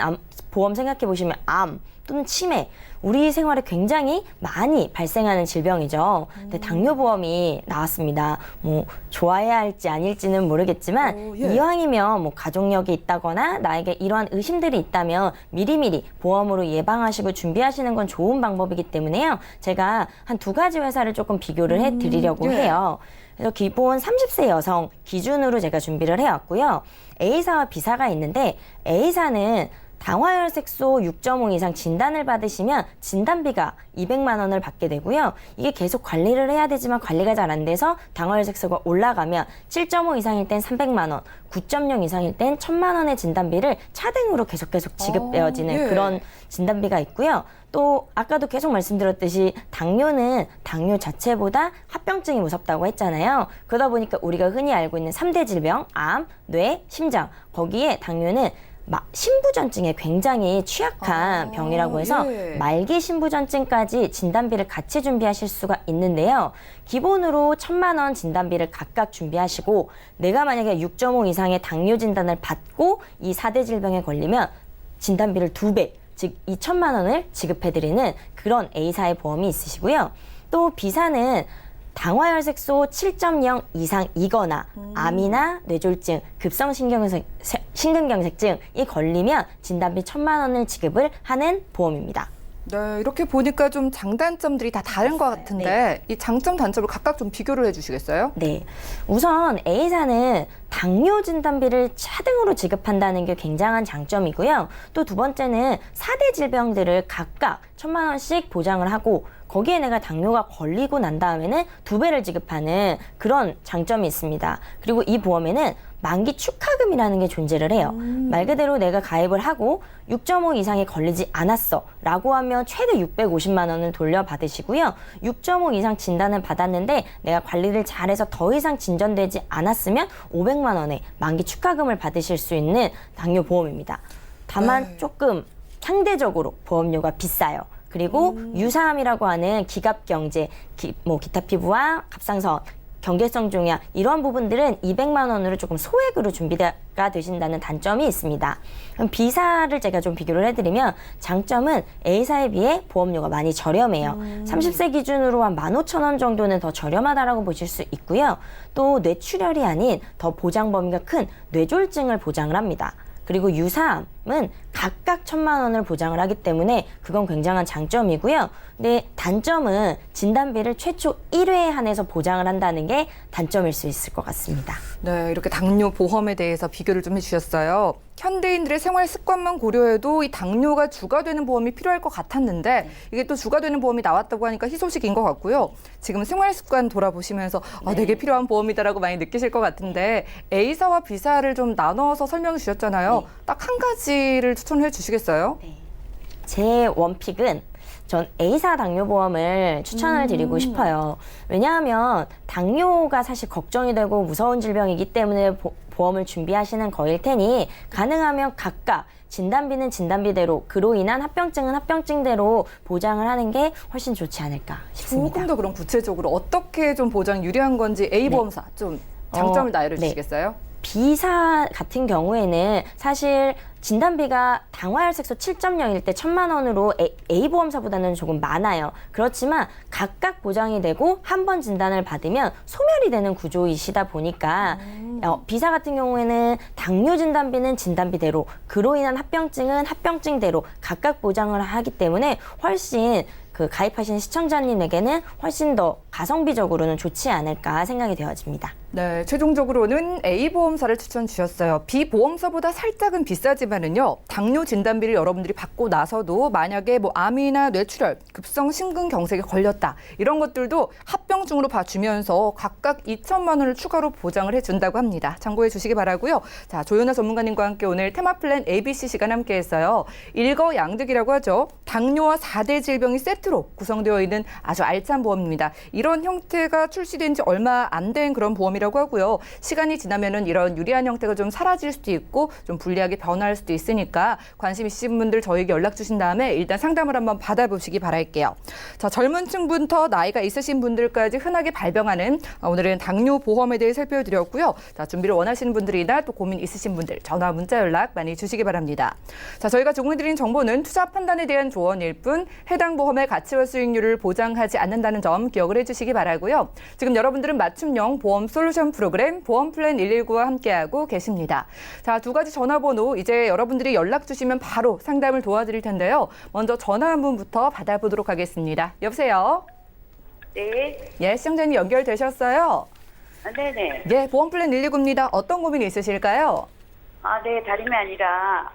보험 생각해 보시면 암 또는 치매 우리 생활에 굉장히 많이 발생하는 질병이죠. 근데 당뇨보험이 나왔습니다. 뭐 좋아해야 할지 아닐지는 모르겠지만 오, 예. 이왕이면 뭐 가족력이 있다거나 나에게 이러한 의심들이 있다면 미리미리 보험으로 예방하시고 준비하시는 건 좋은 방법이기 때문에요. 제가 한 2가지 회사를 조금 비교를 해드리려고 예. 해요. 그래서 기본 30세 여성 기준으로 제가 준비를 해왔고요. A사와 B사가 있는데 A사는 당화혈색소 6.5 이상 진단을 받으시면 진단비가 200만 원을 받게 되고요. 이게 계속 관리를 해야 되지만 관리가 잘 안 돼서 당화혈색소가 올라가면 7.5 이상일 땐 300만 원, 9.0 이상일 땐 1,000만 원의 진단비를 차등으로 계속 지급되어지는 예. 그런 진단비가 있고요. 또 아까도 계속 말씀드렸듯이 당뇨는 당뇨 자체보다 합병증이 무섭다고 했잖아요. 그러다 보니까 우리가 흔히 알고 있는 3대 질병, 암, 뇌, 심장 거기에 당뇨는 신부전증에 굉장히 취약한 병이라고 해서 예. 말기 신부전증까지 진단비를 같이 준비하실 수가 있는데요. 기본으로 1,000만 원 진단비를 각각 준비하시고 내가 만약에 6.5 이상의 당뇨 진단을 받고 이 4대 질병에 걸리면 진단비를 2배, 즉 2,000만 원을 지급해드리는 그런 A사의 보험이 있으시고요. 또 B사는 당화혈색소 7.0 이상이거나 암이나 뇌졸중, 심근경색증이 걸리면 진단비 1,000만 원을 지급을 하는 보험입니다. 네, 이렇게 보니까 좀 장단점들이 다 다른 것 같은데 이 장점, 단점을 각각 좀 비교를 해주시겠어요? 네. 우선 A사는 당뇨 진단비를 차등으로 지급한다는 게 굉장한 장점이고요. 또 2번째는 4대 질병들을 각각 1,000만 원씩 보장을 하고 거기에 내가 당뇨가 걸리고 난 다음에는 2배를 지급하는 그런 장점이 있습니다. 그리고 이 보험에는 만기 축하금이라는 게 존재를 해요. 말 그대로 내가 가입을 하고 6.5 이상이 걸리지 않았어 라고 하면 최대 650만 원을 돌려받으시고요. 6.5 이상 진단을 받았는데 내가 관리를 잘해서 더 이상 진전되지 않았으면 500만 원의 만기 축하금을 받으실 수 있는 당뇨보험입니다. 다만 네. 조금 상대적으로 보험료가 비싸요. 그리고 유사암이라고 하는 기갑경제, 기타 피부와 갑상선 경계성 종양 이러한 부분들은 200만 원으로 조금 소액으로 준비가 되신다는 단점이 있습니다. 그럼 B사를 제가 좀 비교를 해드리면 장점은 A사에 비해 보험료가 많이 저렴해요. 30세 기준으로 한 15,000원 정도는 더 저렴하다라고 보실 수 있고요. 또 뇌출혈이 아닌 더 보장 범위가 큰 뇌졸중을 보장을 합니다. 그리고 유사암은 각각 1,000만 원을 보장을 하기 때문에 그건 굉장한 장점이고요. 근데 단점은 진단비를 최초 1회에 한해서 보장을 한다는 게 단점일 수 있을 것 같습니다. 네, 이렇게 당뇨 보험에 대해서 비교를 좀 해주셨어요. 현대인들의 생활 습관만 고려해도 이 당뇨가 주가 되는 보험이 필요할 것 같았는데 이게 또 주가 되는 보험이 나왔다고 하니까 희소식인 것 같고요. 지금 생활 습관 돌아보시면서 되게 필요한 보험이다라고 많이 느끼실 것 같은데 A사와 B사를 좀 나눠서 설명해 주셨잖아요. 딱 한 가지를 추천해 주시겠어요? 제 원픽은 전 A사 당뇨보험을 추천을 드리고 싶어요. 왜냐하면 당뇨가 사실 걱정이 되고 무서운 질병이기 때문에 보험을 준비하시는 거일 테니 가능하면 각각 진단비는 진단비대로 그로 인한 합병증은 합병증대로 보장을 하는 게 훨씬 좋지 않을까 싶습니다. 조금 더 그럼 구체적으로 어떻게 좀 보장 유리한 건지 A보험사 좀 장점을 나열해 주시겠어요? B사 같은 경우에는 사실 진단비가 당화혈색소 7.0일 때 1,000만 원으로 A보험사보다는 조금 많아요. 그렇지만 각각 보장이 되고 한 번 진단을 받으면 소멸이 되는 구조이시다 보니까 B사 같은 경우에는 당뇨 진단비는 진단비대로 그로 인한 합병증은 합병증대로 각각 보장을 하기 때문에 훨씬 가입하신 시청자님에게는 훨씬 더 가성비적으로는 좋지 않을까 생각이 되어집니다. 네, 최종적으로는 A보험사를 추천 주셨어요. B보험사보다 살짝은 비싸지만은요, 당뇨 진단비를 여러분들이 받고 나서도 만약에 암이나 뇌출혈, 급성 심근경색에 걸렸다, 이런 것들도 합병증으로 봐주면서 각각 2,000만 원을 추가로 보장을 해준다고 합니다. 참고해 주시기 바라고요. 자, 조연아 전문가님과 함께 오늘 테마플랜 ABC 시간 함께 했어요. 일거양득이라고 하죠. 당뇨와 4대 질병이 세트로 구성되어 있는 아주 알찬 보험입니다. 이런 형태가 출시된 지 얼마 안 된 그런 보험이라고 하고요. 시간이 지나면은 이런 유리한 형태가 좀 사라질 수도 있고 좀 불리하게 변화할 수도 있으니까 관심 있으신 분들 저에게 연락 주신 다음에 일단 상담을 한번 받아보시기 바랄게요. 자, 젊은 층부터 나이가 있으신 분들까지 흔하게 발병하는 오늘은 당뇨 보험에 대해 살펴드렸고요. 자, 준비를 원하시는 분들이나 또 고민 있으신 분들 전화 문자 연락 많이 주시기 바랍니다. 자, 저희가 제공해드린 정보는 투자 판단에 대한 조언일 뿐 해당 보험의 가치와 수익률을 보장하지 않는다는 점 기억을 해주시기 바라고요. 지금 여러분들은 맞춤형 보험 솔루션 프로그램 보험플랜 119와 함께하고 계십니다. 자, 두 가지 전화번호 이제 여러분들이 연락 주시면 바로 상담을 도와드릴 텐데요. 먼저 전화 한 분부터 받아보도록 하겠습니다. 여보세요? 네. 예, 시청자님 연결되셨어요? 네네. 예, 보험플랜 119입니다. 어떤 고민이 있으실까요? 네, 다름이 아니라,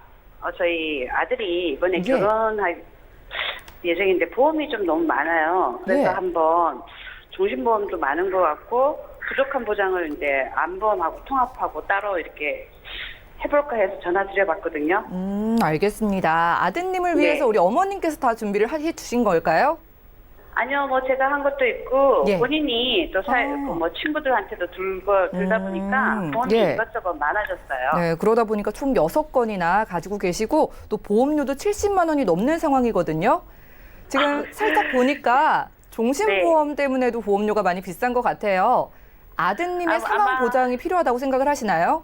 저희 아들이 이번에 예. 결혼할 예정인데 보험이 좀 너무 많아요. 그래서 예. 한번 종신보험도 많은 것 같고, 부족한 보장을 이제 안보험하고 통합하고 따로 이렇게 해볼까 해서 전화드려봤거든요. 알겠습니다. 아드님을 네. 위해서 우리 어머님께서 다 준비를 해주신 걸까요? 아니요, 제가 한 것도 있고, 예. 본인이 또 친구들한테도 들다 보니까 보험이 예. 이것저것 많아졌어요. 네, 그러다 보니까 총 6건이나 가지고 계시고 또 보험료도 70만 원이 넘는 상황이거든요. 지금 살짝 보니까 종신보험 때문에도 보험료가 많이 비싼 것 같아요. 아드님의 사망 보장이 필요하다고 생각을 하시나요?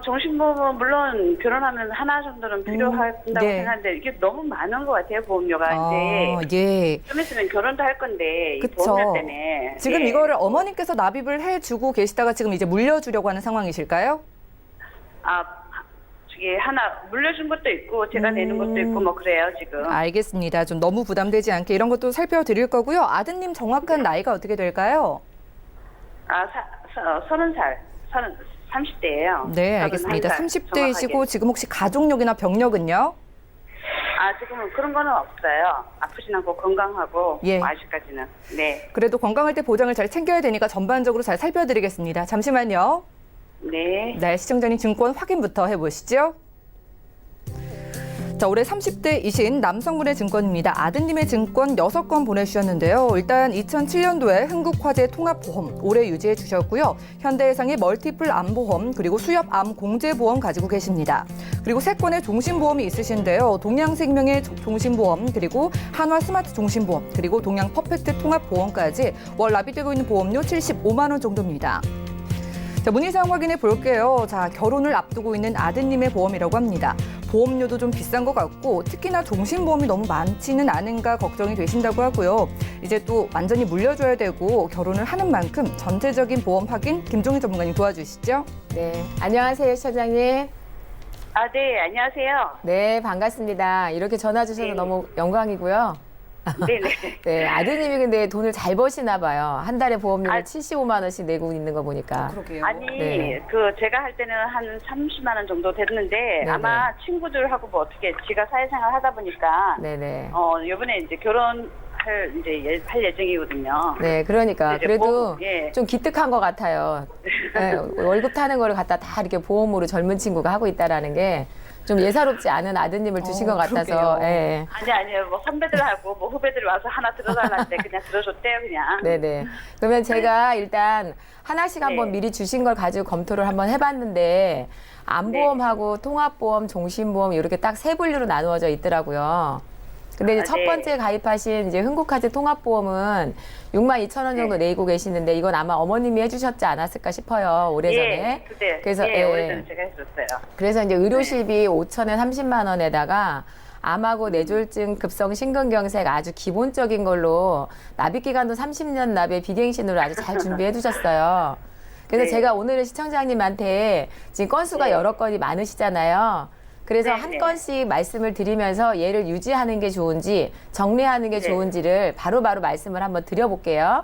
종신보험은 물론 결혼하면 하나 정도는 필요하다고 예. 생각하는데 이게 너무 많은 것 같아요, 보험료가. 이제 예. 좀 있으면 결혼도 할 건데 이 그쵸. 보험료 때문에. 지금 예. 이거를 어머님께서 납입을 해주고 계시다가 지금 이제 물려주려고 하는 상황이실까요? 저기 하나 물려준 것도 있고 제가 내는 것도 있고 뭐 그래요, 지금. 알겠습니다. 좀 너무 부담되지 않게 이런 것도 살펴드릴 거고요. 아드님 정확한 나이가 어떻게 될까요? 30살, 30대예요. 네, 알겠습니다. 30대이시고 지금 혹시 가족력이나 병력은요? 지금은 그런 거는 없어요. 아프진 않고 건강하고 예. 아직까지는. 네. 그래도 건강할 때 보장을 잘 챙겨야 되니까 전반적으로 잘 살펴드리겠습니다. 잠시만요. 네. 네, 시청자님 증권 확인부터 해보시죠. 자, 올해 30대이신 남성분의 증권입니다. 아드님의 증권 6건 보내주셨는데요. 일단 2007년도에 흥국화재 통합보험 올해 유지해 주셨고요. 현대해상의 멀티플 암보험 그리고 수협 암공제보험 가지고 계십니다. 그리고 3건의 종신보험이 있으신데요. 동양생명의 종신보험 그리고 한화 스마트 종신보험 그리고 동양 퍼펙트 통합보험까지 월 납입되고 있는 보험료 75만 원 정도입니다. 자, 문의사항 확인해 볼게요. 자, 결혼을 앞두고 있는 아드님의 보험이라고 합니다. 보험료도 좀 비싼 것 같고 특히나 종신보험이 너무 많지는 않은가 걱정이 되신다고 하고요. 이제 또 완전히 물려줘야 되고 결혼을 하는 만큼 전체적인 보험 확인 김종희 전문가님 도와주시죠. 네, 안녕하세요, 시청자님. 아, 네, 안녕하세요. 네, 반갑습니다. 이렇게 전화 주셔서 네. 너무 영광이고요. 네네. 네, 아드님이 근데 돈을 잘 버시나 봐요. 한 달에 보험료를 아. 75만 원씩 내고 있는 거 보니까. 그러게요. 아니, 네. 제가 할 때는 한 30만 원 정도 됐는데, 네네. 아마 친구들하고 뭐 어떻게, 지가 사회생활 하다 보니까, 네네. 요번에 이제 결혼할 예정이거든요. 네, 그러니까 이제 그래도 예. 좀 기특한 것 같아요. 네, 월급 타는 거를 갖다 다 이렇게 보험으로 젊은 친구가 하고 있다라는 게 좀 예사롭지 않은 아드님을 주신 것 같아서. 그러게요. 예. 아니요. 뭐 선배들하고 뭐 후배들 와서 하나 들어달라는데 그냥 들어줬대요, 그냥. 네네. 그러면 제가 일단 하나씩 한번 네. 미리 주신 걸 가지고 검토를 한번 해봤는데 암보험하고 통합보험, 종신보험 이렇게 딱 세 분류로 나누어져 있더라고요. 근데 이제 아, 첫 네. 번째 가입하신 이제 흥국화재 통합보험은 62,000원 정도 내고 계시는데 이건 아마 어머님이 해주셨지 않았을까 싶어요. 오래전에. 예, 그때. 그래서 예, 예. 오래전에 제가 했었어요. 그래서 이제 의료실비 5천에 30만 원에다가 암하고 뇌졸중 급성 심근경색 아주 기본적인 걸로 납입 기간도 30년 납의 비갱신으로 아주 잘 준비해 두셨어요. 그래서 네. 제가 오늘은 시청자님한테 지금 건수가 네. 여러 건이 많으시잖아요. 그래서 네, 한 네. 건씩 말씀을 드리면서 얘를 유지하는 게 좋은지 정리하는 게 네. 좋은지를 바로바로 말씀을 한번 드려볼게요.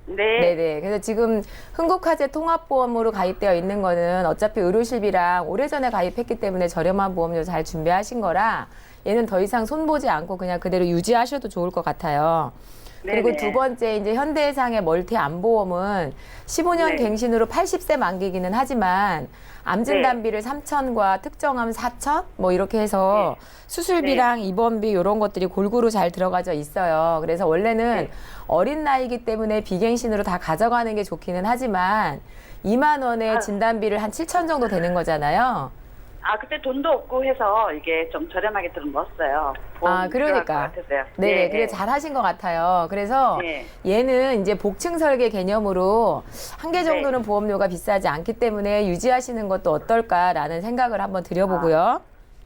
네. 네네. 그래서 지금 흥국화재 통합보험으로 가입되어 있는 거는 어차피 의료실비랑 오래전에 가입했기 때문에 저렴한 보험료 잘 준비하신 거라 얘는 더 이상 손보지 않고 그냥 그대로 유지하셔도 좋을 것 같아요. 그리고 네네. 두 번째 이제 현대해상의 멀티 암보험은 15년 네. 갱신으로 80세 만기기는 하지만 암진단비를 3천과 특정암 4천 뭐 이렇게 해서 수술비랑 입원비 이런 것들이 골고루 잘 들어가져 있어요. 그래서 원래는 어린 나이기 때문에 비갱신으로 다 가져가는 게 좋기는 하지만 2만 원의 진단비를 한 7천 정도 되는 거잖아요. 아, 그때 돈도 없고 해서 이게 좀 저렴하게 들어먹었어요. 아, 그러니까. 네, 그래 잘하신 것 같아요. 그래서 네. 얘는 이제 복층 설계 개념으로 한 개 정도는 보험료가 비싸지 않기 때문에 유지하시는 것도 어떨까라는 생각을 한번 드려보고요.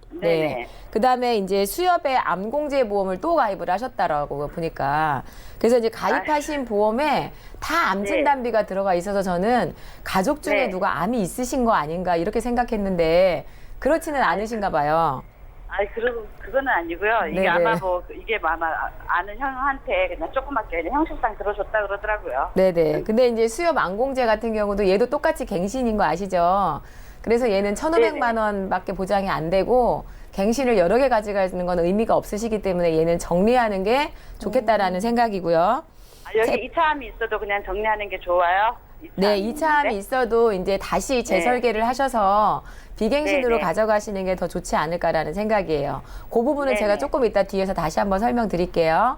네네. 그다음에 이제 수협의 암공제 보험을 또 가입을 하셨다라고 보니까 그래서 이제 가입하신 보험에 다 암 진단비가 들어가 있어서 저는 가족 중에 네. 누가 암이 있으신 거 아닌가 이렇게 생각했는데 그렇지는 않으신가 봐요. 아니, 그거는 아니고요. 이게 네네. 아마 이게 아마 아는 형한테 그냥 조그맣게 그냥 형식상 들어줬다 그러더라고요. 네네. 근데 이제 수협 암공제 같은 경우도 얘도 똑같이 갱신인 거 아시죠? 그래서 얘는 1,500만 원밖에 보장이 안 되고 갱신을 여러 개 가져가는 건 의미가 없으시기 때문에 얘는 정리하는 게 좋겠다라는 생각이고요. 아, 여기 이차함이 있어도 그냥 정리하는 게 좋아요? 네, 이차함이 있어도 이제 다시 재설계를 하셔서 비갱신으로 네네. 가져가시는 게 더 좋지 않을까라는 생각이에요. 그 부분은 네네. 제가 조금 이따 뒤에서 다시 한번 설명드릴게요.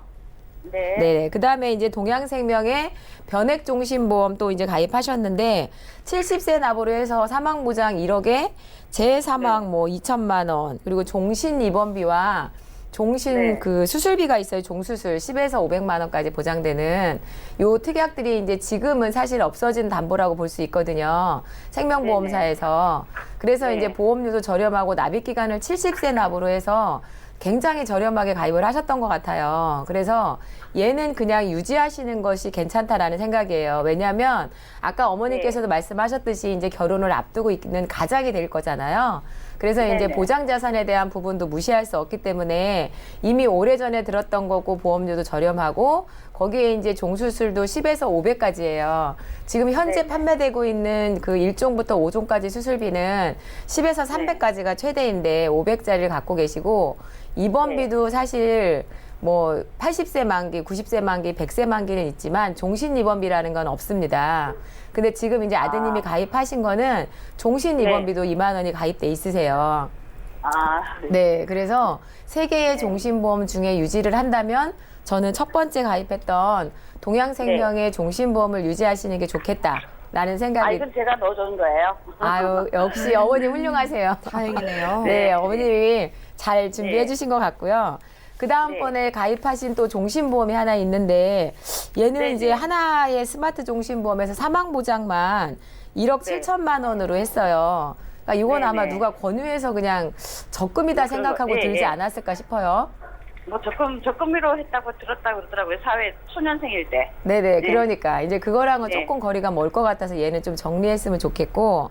네. 네. 그 다음에 이제 동양생명의 변액종신보험 또 이제 가입하셨는데 70세 납으로 해서 사망보장 1억에 재사망 뭐 2천만 원 그리고 종신 입원비와 종신 네. 그 수술비가 있어요. 종수술 10에서 500만 원까지 보장되는 요 특약들이 이제 지금은 사실 없어진 담보라고 볼 수 있거든요. 생명보험사에서. 그래서 네. 이제 보험료도 저렴하고 납입 기간을 70세 납으로 해서 굉장히 저렴하게 가입을 하셨던 것 같아요. 그래서 얘는 그냥 유지하시는 것이 괜찮다라는 생각이에요. 왜냐하면 아까 어머니께서도 말씀하셨듯이 이제 결혼을 앞두고 있는 가장이 될 거잖아요. 그래서 이제 네네. 보장 자산에 대한 부분도 무시할 수 없기 때문에 이미 오래전에 들었던 거고 보험료도 저렴하고 거기에 이제 종수술도 10에서 500까지예요. 지금 현재 판매되고 있는 그 1종부터 5종까지 수술비는 10에서 300까지가 최대인데 500짜리를 갖고 계시고 입원비도 사실 뭐 80세 만기, 90세 만기, 100세 만기는 있지만 종신 입원비라는 건 없습니다. 근데 지금 이제 아드님이 가입하신 거는 종신 입원비도 2만 원이 가입돼 있으세요. 네, 그래서 세 개의 종신보험 중에 유지를 한다면 저는 첫 번째 가입했던 동양생명의 종신보험을 유지하시는 게 좋겠다라는 생각이. 이건 제가 넣어준 거예요. 아유, 역시 어머님 훌륭하세요. 다행이네요. 네, 어머님이 잘 준비해 네. 주신 것 같고요. 그 다음번에 가입하신 또 종신보험이 하나 있는데 얘는 네, 이제 네. 하나의 스마트 종신보험에서 사망보장만 1억 네. 7천만 원으로 했어요. 그러니까 이건 네, 아마 네. 누가 권유해서 그냥 적금이다 그런 생각하고 거, 네, 들지 네. 않았을까 싶어요. 뭐 적금으로 했다고 들었다고 그러더라고요. 사회 초년생일 때. 네네, 네. 그러니까 이제 그거랑은 네. 조금 거리가 멀 것 같아서 얘는 좀 정리했으면 좋겠고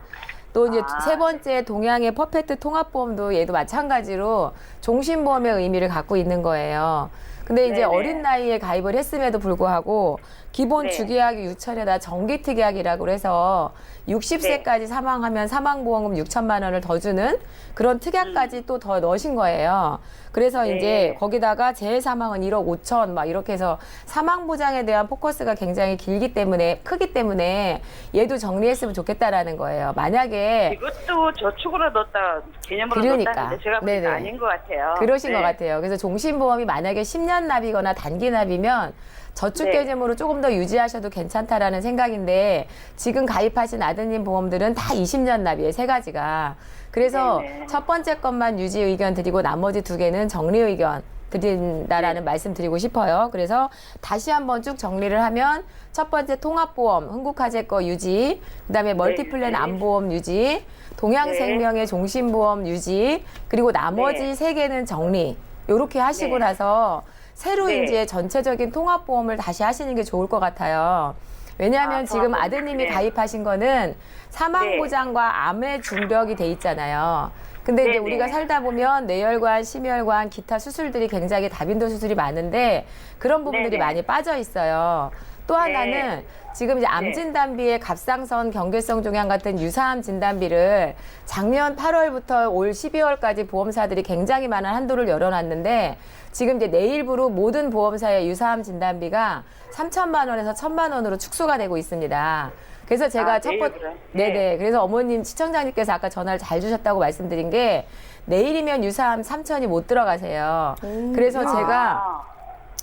또 이제 세 번째 동양의 퍼펙트 통합보험도 얘도 마찬가지로 종신보험의 의미를 갖고 있는 거예요. 근데 이제 네네. 어린 나이에 가입을 했음에도 불구하고 기본 네. 주기약이 유천에다 정기특약이라고 해서 60세까지 사망하면 사망보험금 6천만 원을 더 주는 그런 특약까지 또 더 넣으신 거예요. 그래서 네. 이제 거기다가 재해사망은 1억 5천 막 이렇게 해서 사망보장에 대한 포커스가 굉장히 크기 때문에 얘도 정리했으면 좋겠다라는 거예요. 만약에 이것도 저축으로 넣었다 개념으로 그러니까. 넣었다는데 제가 보니까 네네. 아닌 것 같아요. 그러신 네. 것 같아요. 그래서 종신보험이 만약에 10년 납이거나 단기 납이면 저축 네. 개념으로 조금 더 유지하셔도 괜찮다라는 생각인데 지금 가입하신 아드님 보험들은 다 20년 납이에요. 세 가지가. 그래서 네네. 첫 번째 것만 유지 의견 드리고 나머지 두 개는 정리 의견 드린다라는 말씀 드리고 싶어요. 그래서 다시 한번 쭉 정리를 하면 첫 번째 통합보험 흥국화재 거 유지, 그다음에 멀티플랜 네. 암보험 유지, 동양생명의 종신보험 유지, 그리고 나머지 네. 세 개는 정리. 요렇게 하시고 네. 나서 새로 네. 이제 전체적인 통합보험을 다시 하시는 게 좋을 것 같아요. 왜냐하면 지금 통합보험. 아드님이 네. 가입하신 거는 사망보장과 암의 중벽이 돼 있잖아요. 근데 이제 네네. 우리가 살다 보면 뇌혈관, 심혈관, 기타 수술들이 굉장히 다빈도 수술이 많은데 그런 부분들이 네네. 많이 빠져 있어요. 또 네. 하나는 지금 이제 암 네. 진단비의 갑상선 경계성 종양 같은 유사암 진단비를 작년 8월부터 올 12월까지 보험사들이 굉장히 많은 한도를 열어놨는데 지금 이제 내일부로 모든 보험사의 유사암 진단비가 3천만 원에서 1천만 원으로 축소가 되고 있습니다. 그래서 제가 첫 번째, 내일부터요? 네네. 그래서 어머님 시청자님께서 아까 전화를 잘 주셨다고 말씀드린 게 내일이면 유사암 3천이 못 들어가세요. 그래서 제가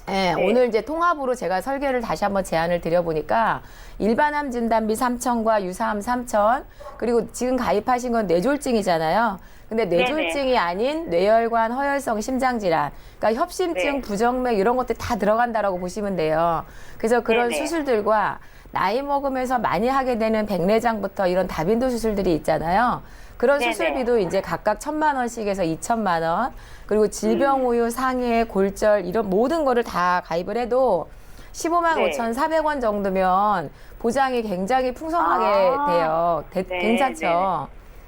네, 네. 오늘 이제 통합으로 제가 설계를 다시 한번 제안을 드려보니까 일반암 진단비 3천과 유사암 3천 그리고 지금 가입하신 건 뇌졸중이잖아요. 근데 뇌졸중이 아닌 뇌혈관, 허혈성 심장질환, 그러니까 협심증, 네. 부정맥 이런 것들 다 들어간다라고 보시면 돼요. 그래서 그런 네네. 수술들과 나이 먹으면서 많이 하게 되는 백내장부터 이런 다빈도 수술들이 있잖아요. 그런 네네. 수술비도 이제 각각 1,000만 원씩에서 2천만 원, 그리고 질병 우유, 상해, 골절 이런 모든 거를 다 가입을 해도 15만 네. 5,400원 정도면 보장이 굉장히 풍성하게 돼요. 네, 괜찮죠?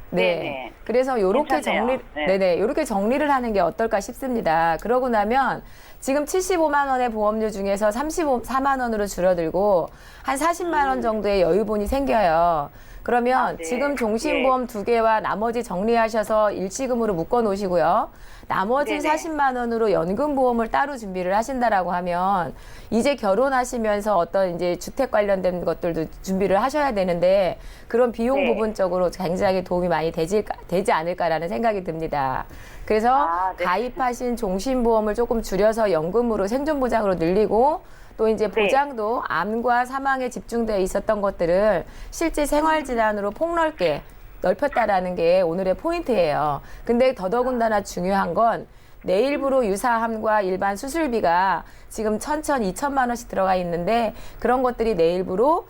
네. 네네. 그래서 요렇게 괜찮네요. 네네. 요렇게 정리를 하는 게 어떨까 싶습니다. 그러고 나면 지금 75만 원의 보험료 중에서 34만 원으로 줄어들고 한 40만 원 정도의 여유분이 생겨요. 그러면 네. 지금 종신보험 두 개와 나머지 정리하셔서 일시금으로 묶어 놓으시고요. 나머지 네네. 40만 원으로 연금보험을 따로 준비를 하신다라고 하면 이제 결혼하시면서 어떤 이제 주택 관련된 것들도 준비를 하셔야 되는데 그런 비용 네. 부분적으로 굉장히 도움이 많이 되지 않을까라는 생각이 듭니다. 그래서 네. 가입하신 종신보험을 조금 줄여서 연금으로 생존보장으로 늘리고 또 이제 네. 보장도 암과 사망에 집중되어 있었던 것들을 실제 생활질환으로 폭넓게 넓혔다라는 게 오늘의 포인트예요. 근데 더더군다나 중요한 건 내일부로 유사암과 일반 수술비가 지금 1,000, 2천만 원씩 들어가 있는데 그런 것들이 내일부로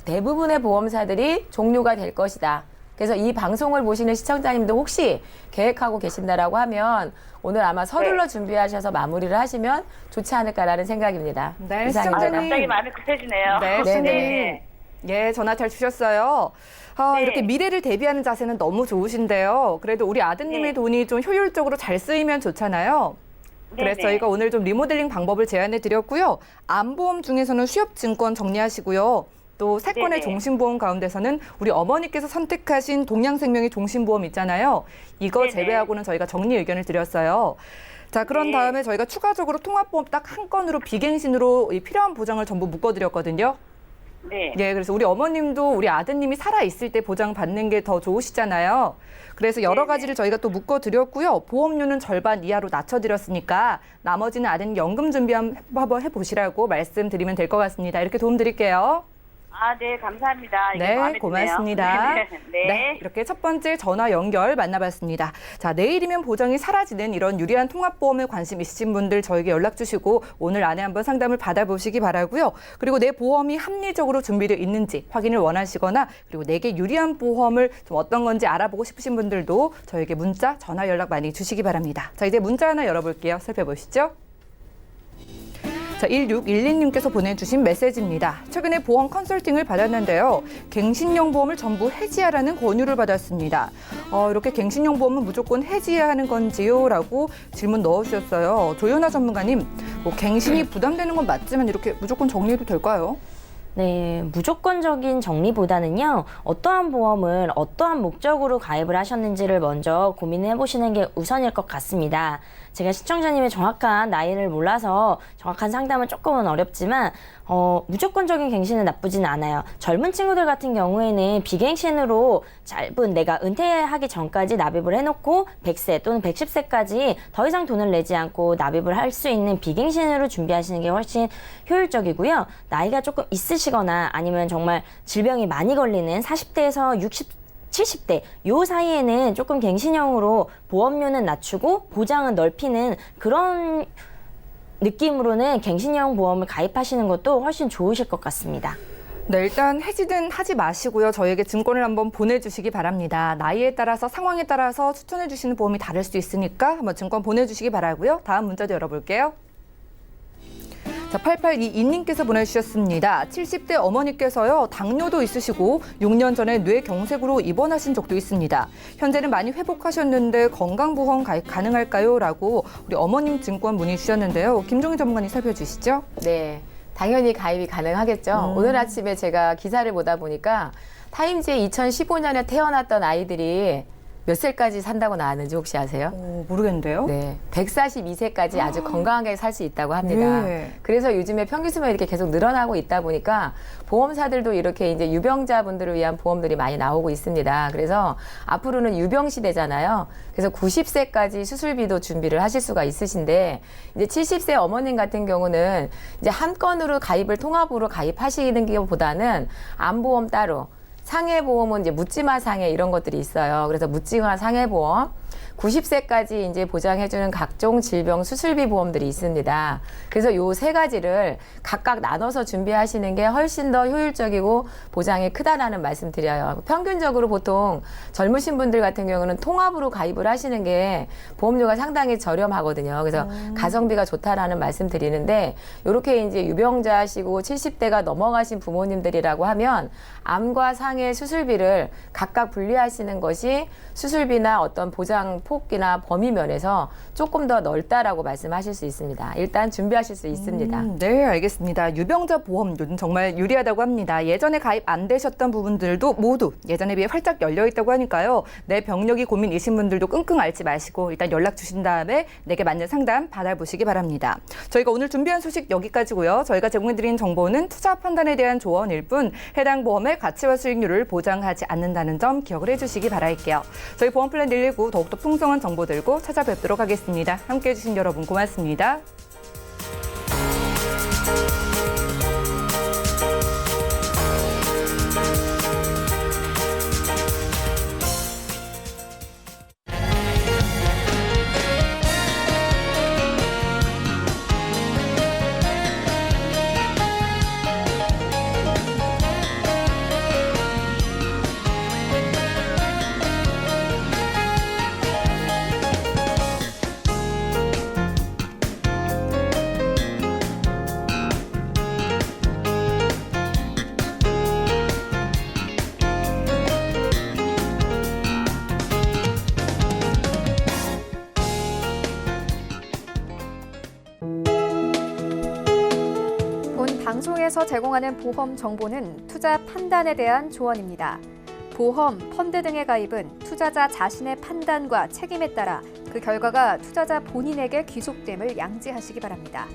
대부분의 보험사들이 종료가 될 것이다. 그래서 이 방송을 보시는 시청자님도 혹시 계획하고 계신다라고 하면 오늘 아마 서둘러 준비하셔서 마무리를 하시면 좋지 않을까라는 생각입니다. 네, 이상입니다. 시청자님. 갑자기 마음이 급해지네요. 네, 네네. 시청자님. 예, 전화 잘 주셨어요. 네. 이렇게 미래를 대비하는 자세는 너무 좋으신데요. 그래도 우리 아드님의 네. 돈이 좀 효율적으로 잘 쓰이면 좋잖아요. 그래서 네네. 저희가 오늘 좀 리모델링 방법을 제안해 드렸고요. 암보험 중에서는 수협증권 정리하시고요. 또 세 건의 네네. 종신보험 가운데서는 우리 어머니께서 선택하신 동양생명의 종신보험 있잖아요. 이거 네네. 제외하고는 저희가 정리 의견을 드렸어요. 자, 그런 네. 다음에 저희가 추가적으로 통합보험 딱 한 건으로 비갱신으로 이 필요한 보장을 전부 묶어드렸거든요. 네. 예, 그래서 우리 어머님도 우리 아드님이 살아 있을 때 보장 받는 게 더 좋으시잖아요. 그래서 여러 네네. 가지를 저희가 또 묶어드렸고요. 보험료는 절반 이하로 낮춰드렸으니까 나머지는 아드님 연금 준비 한번 해보시라고 말씀드리면 될 것 같습니다. 이렇게 도움 드릴게요. 아, 네, 감사합니다. 이게 네, 마음에 드네요. 고맙습니다. 네. 이렇게 첫 번째 전화 연결 만나봤습니다. 자, 내일이면 보장이 사라지는 이런 유리한 통합보험에 관심 있으신 분들 저에게 연락 주시고 오늘 안에 한번 상담을 받아보시기 바라고요. 그리고 내 보험이 합리적으로 준비되어 있는지 확인을 원하시거나 그리고 내게 유리한 보험을 좀 어떤 건지 알아보고 싶으신 분들도 저에게 문자, 전화 연락 많이 주시기 바랍니다. 자, 이제 문자 하나 열어볼게요. 살펴보시죠. 자, 1612님께서 보내주신 메시지입니다. 최근에 보험 컨설팅을 받았는데요. 갱신형 보험을 전부 해지하라는 권유를 받았습니다. 이렇게 갱신형 보험은 무조건 해지해야 하는 건지요? 라고 질문 넣어주셨어요. 조연아 전문가님, 갱신이 부담되는 건 맞지만 이렇게 무조건 정리해도 될까요? 네, 무조건적인 정리보다는요, 어떠한 보험을 어떠한 목적으로 가입을 하셨는지를 먼저 고민해 보시는 게 우선일 것 같습니다. 제가 시청자님의 정확한 나이를 몰라서 정확한 상담은 조금은 어렵지만 무조건적인 갱신은 나쁘진 않아요. 젊은 친구들 같은 경우에는 비갱신으로 짧은 내가 은퇴하기 전까지 납입을 해놓고 100세 또는 110세까지 더 이상 돈을 내지 않고 납입을 할 수 있는 비갱신으로 준비하시는 게 훨씬 효율적이고요. 나이가 조금 있으시거나 아니면 정말 질병이 많이 걸리는 40대에서 70대 요 사이에는 조금 갱신형으로 보험료는 낮추고 보장은 넓히는 그런 느낌으로는 갱신형 보험을 가입하시는 것도 훨씬 좋으실 것 같습니다. 네, 일단 해지는 하지 마시고요. 저에게 증권을 한번 보내주시기 바랍니다. 나이에 따라서 상황에 따라서 추천해 주시는 보험이 다를 수 있으니까 한번 증권 보내주시기 바라고요. 다음 문자도 열어볼게요. 자, 8822님께서 보내주셨습니다. 70대 어머니께서요, 당뇨도 있으시고 6년 전에 뇌경색으로 입원하신 적도 있습니다. 현재는 많이 회복하셨는데 건강보험 가입 가능할까요? 라고 우리 어머님 증권 문의 주셨는데요. 김종희 전문가님 살펴주시죠. 네, 당연히 가입이 가능하겠죠. 오늘 아침에 제가 기사를 보다 보니까 타임즈에 2015년에 태어났던 아이들이 몇 살까지 산다고 나왔는지 혹시 아세요? 모르겠는데요. 네, 142세까지 아주 건강하게 살 수 있다고 합니다. 네. 그래서 요즘에 평균 수명이 이렇게 계속 늘어나고 있다 보니까 보험사들도 이렇게 이제 유병자분들을 위한 보험들이 많이 나오고 있습니다. 그래서 앞으로는 유병 시대잖아요. 그래서 90세까지 수술비도 준비를 하실 수가 있으신데 이제 70세 어머님 같은 경우는 이제 한 건으로 가입을 통합으로 가입하시는 것보다는 암보험 따로 상해보험은 이제 묻지마 상해 이런 것들이 있어요. 그래서 묻지마 상해보험 90세까지 이제 보장해주는 각종 질병 수술비 보험들이 있습니다. 그래서 요 세 가지를 각각 나눠서 준비하시는 게 훨씬 더 효율적이고 보장이 크다라는 말씀 드려요. 평균적으로 보통 젊으신 분들 같은 경우는 통합으로 가입을 하시는 게 보험료가 상당히 저렴하거든요. 그래서 가성비가 좋다라는 말씀 드리는데 이렇게 이제 유병자시고 70대가 넘어가신 부모님들이라고 하면 암과 상해 수술비를 각각 분리하시는 것이 수술비나 어떤 보장 폭이나 범위 면에서 조금 더 넓다라고 말씀하실 수 있습니다. 일단 준비하실 수 있습니다. 네, 알겠습니다. 유병자 보험 요즘 정말 유리하다고 합니다. 예전에 가입 안 되셨던 부분들도 모두 예전에 비해 활짝 열려 있다고 하니까요. 내 병력이 고민이신 분들도 끙끙 앓지 마시고 일단 연락 주신 다음에 내게 맞는 상담 받아보시기 바랍니다. 저희가 오늘 준비한 소식 여기까지고요. 저희가 제공해드린 정보는 투자 판단에 대한 조언일 뿐 해당 보험의 가치와 수익률을 보장하지 않는다는 점 기억을 해주시기 바랄게요. 저희 보험플랜 119 더욱더 풍성한 정보 들고 찾아뵙도록 하겠습니다. 함께해 주신 여러분 고맙습니다. 방송에서 제공하는 보험 정보는 투자 판단에 대한 조언입니다. 보험, 펀드 등의 가입은 투자자 자신의 판단과 책임에 따라 그 결과가 투자자 본인에게 귀속됨을 양지하시기 바랍니다.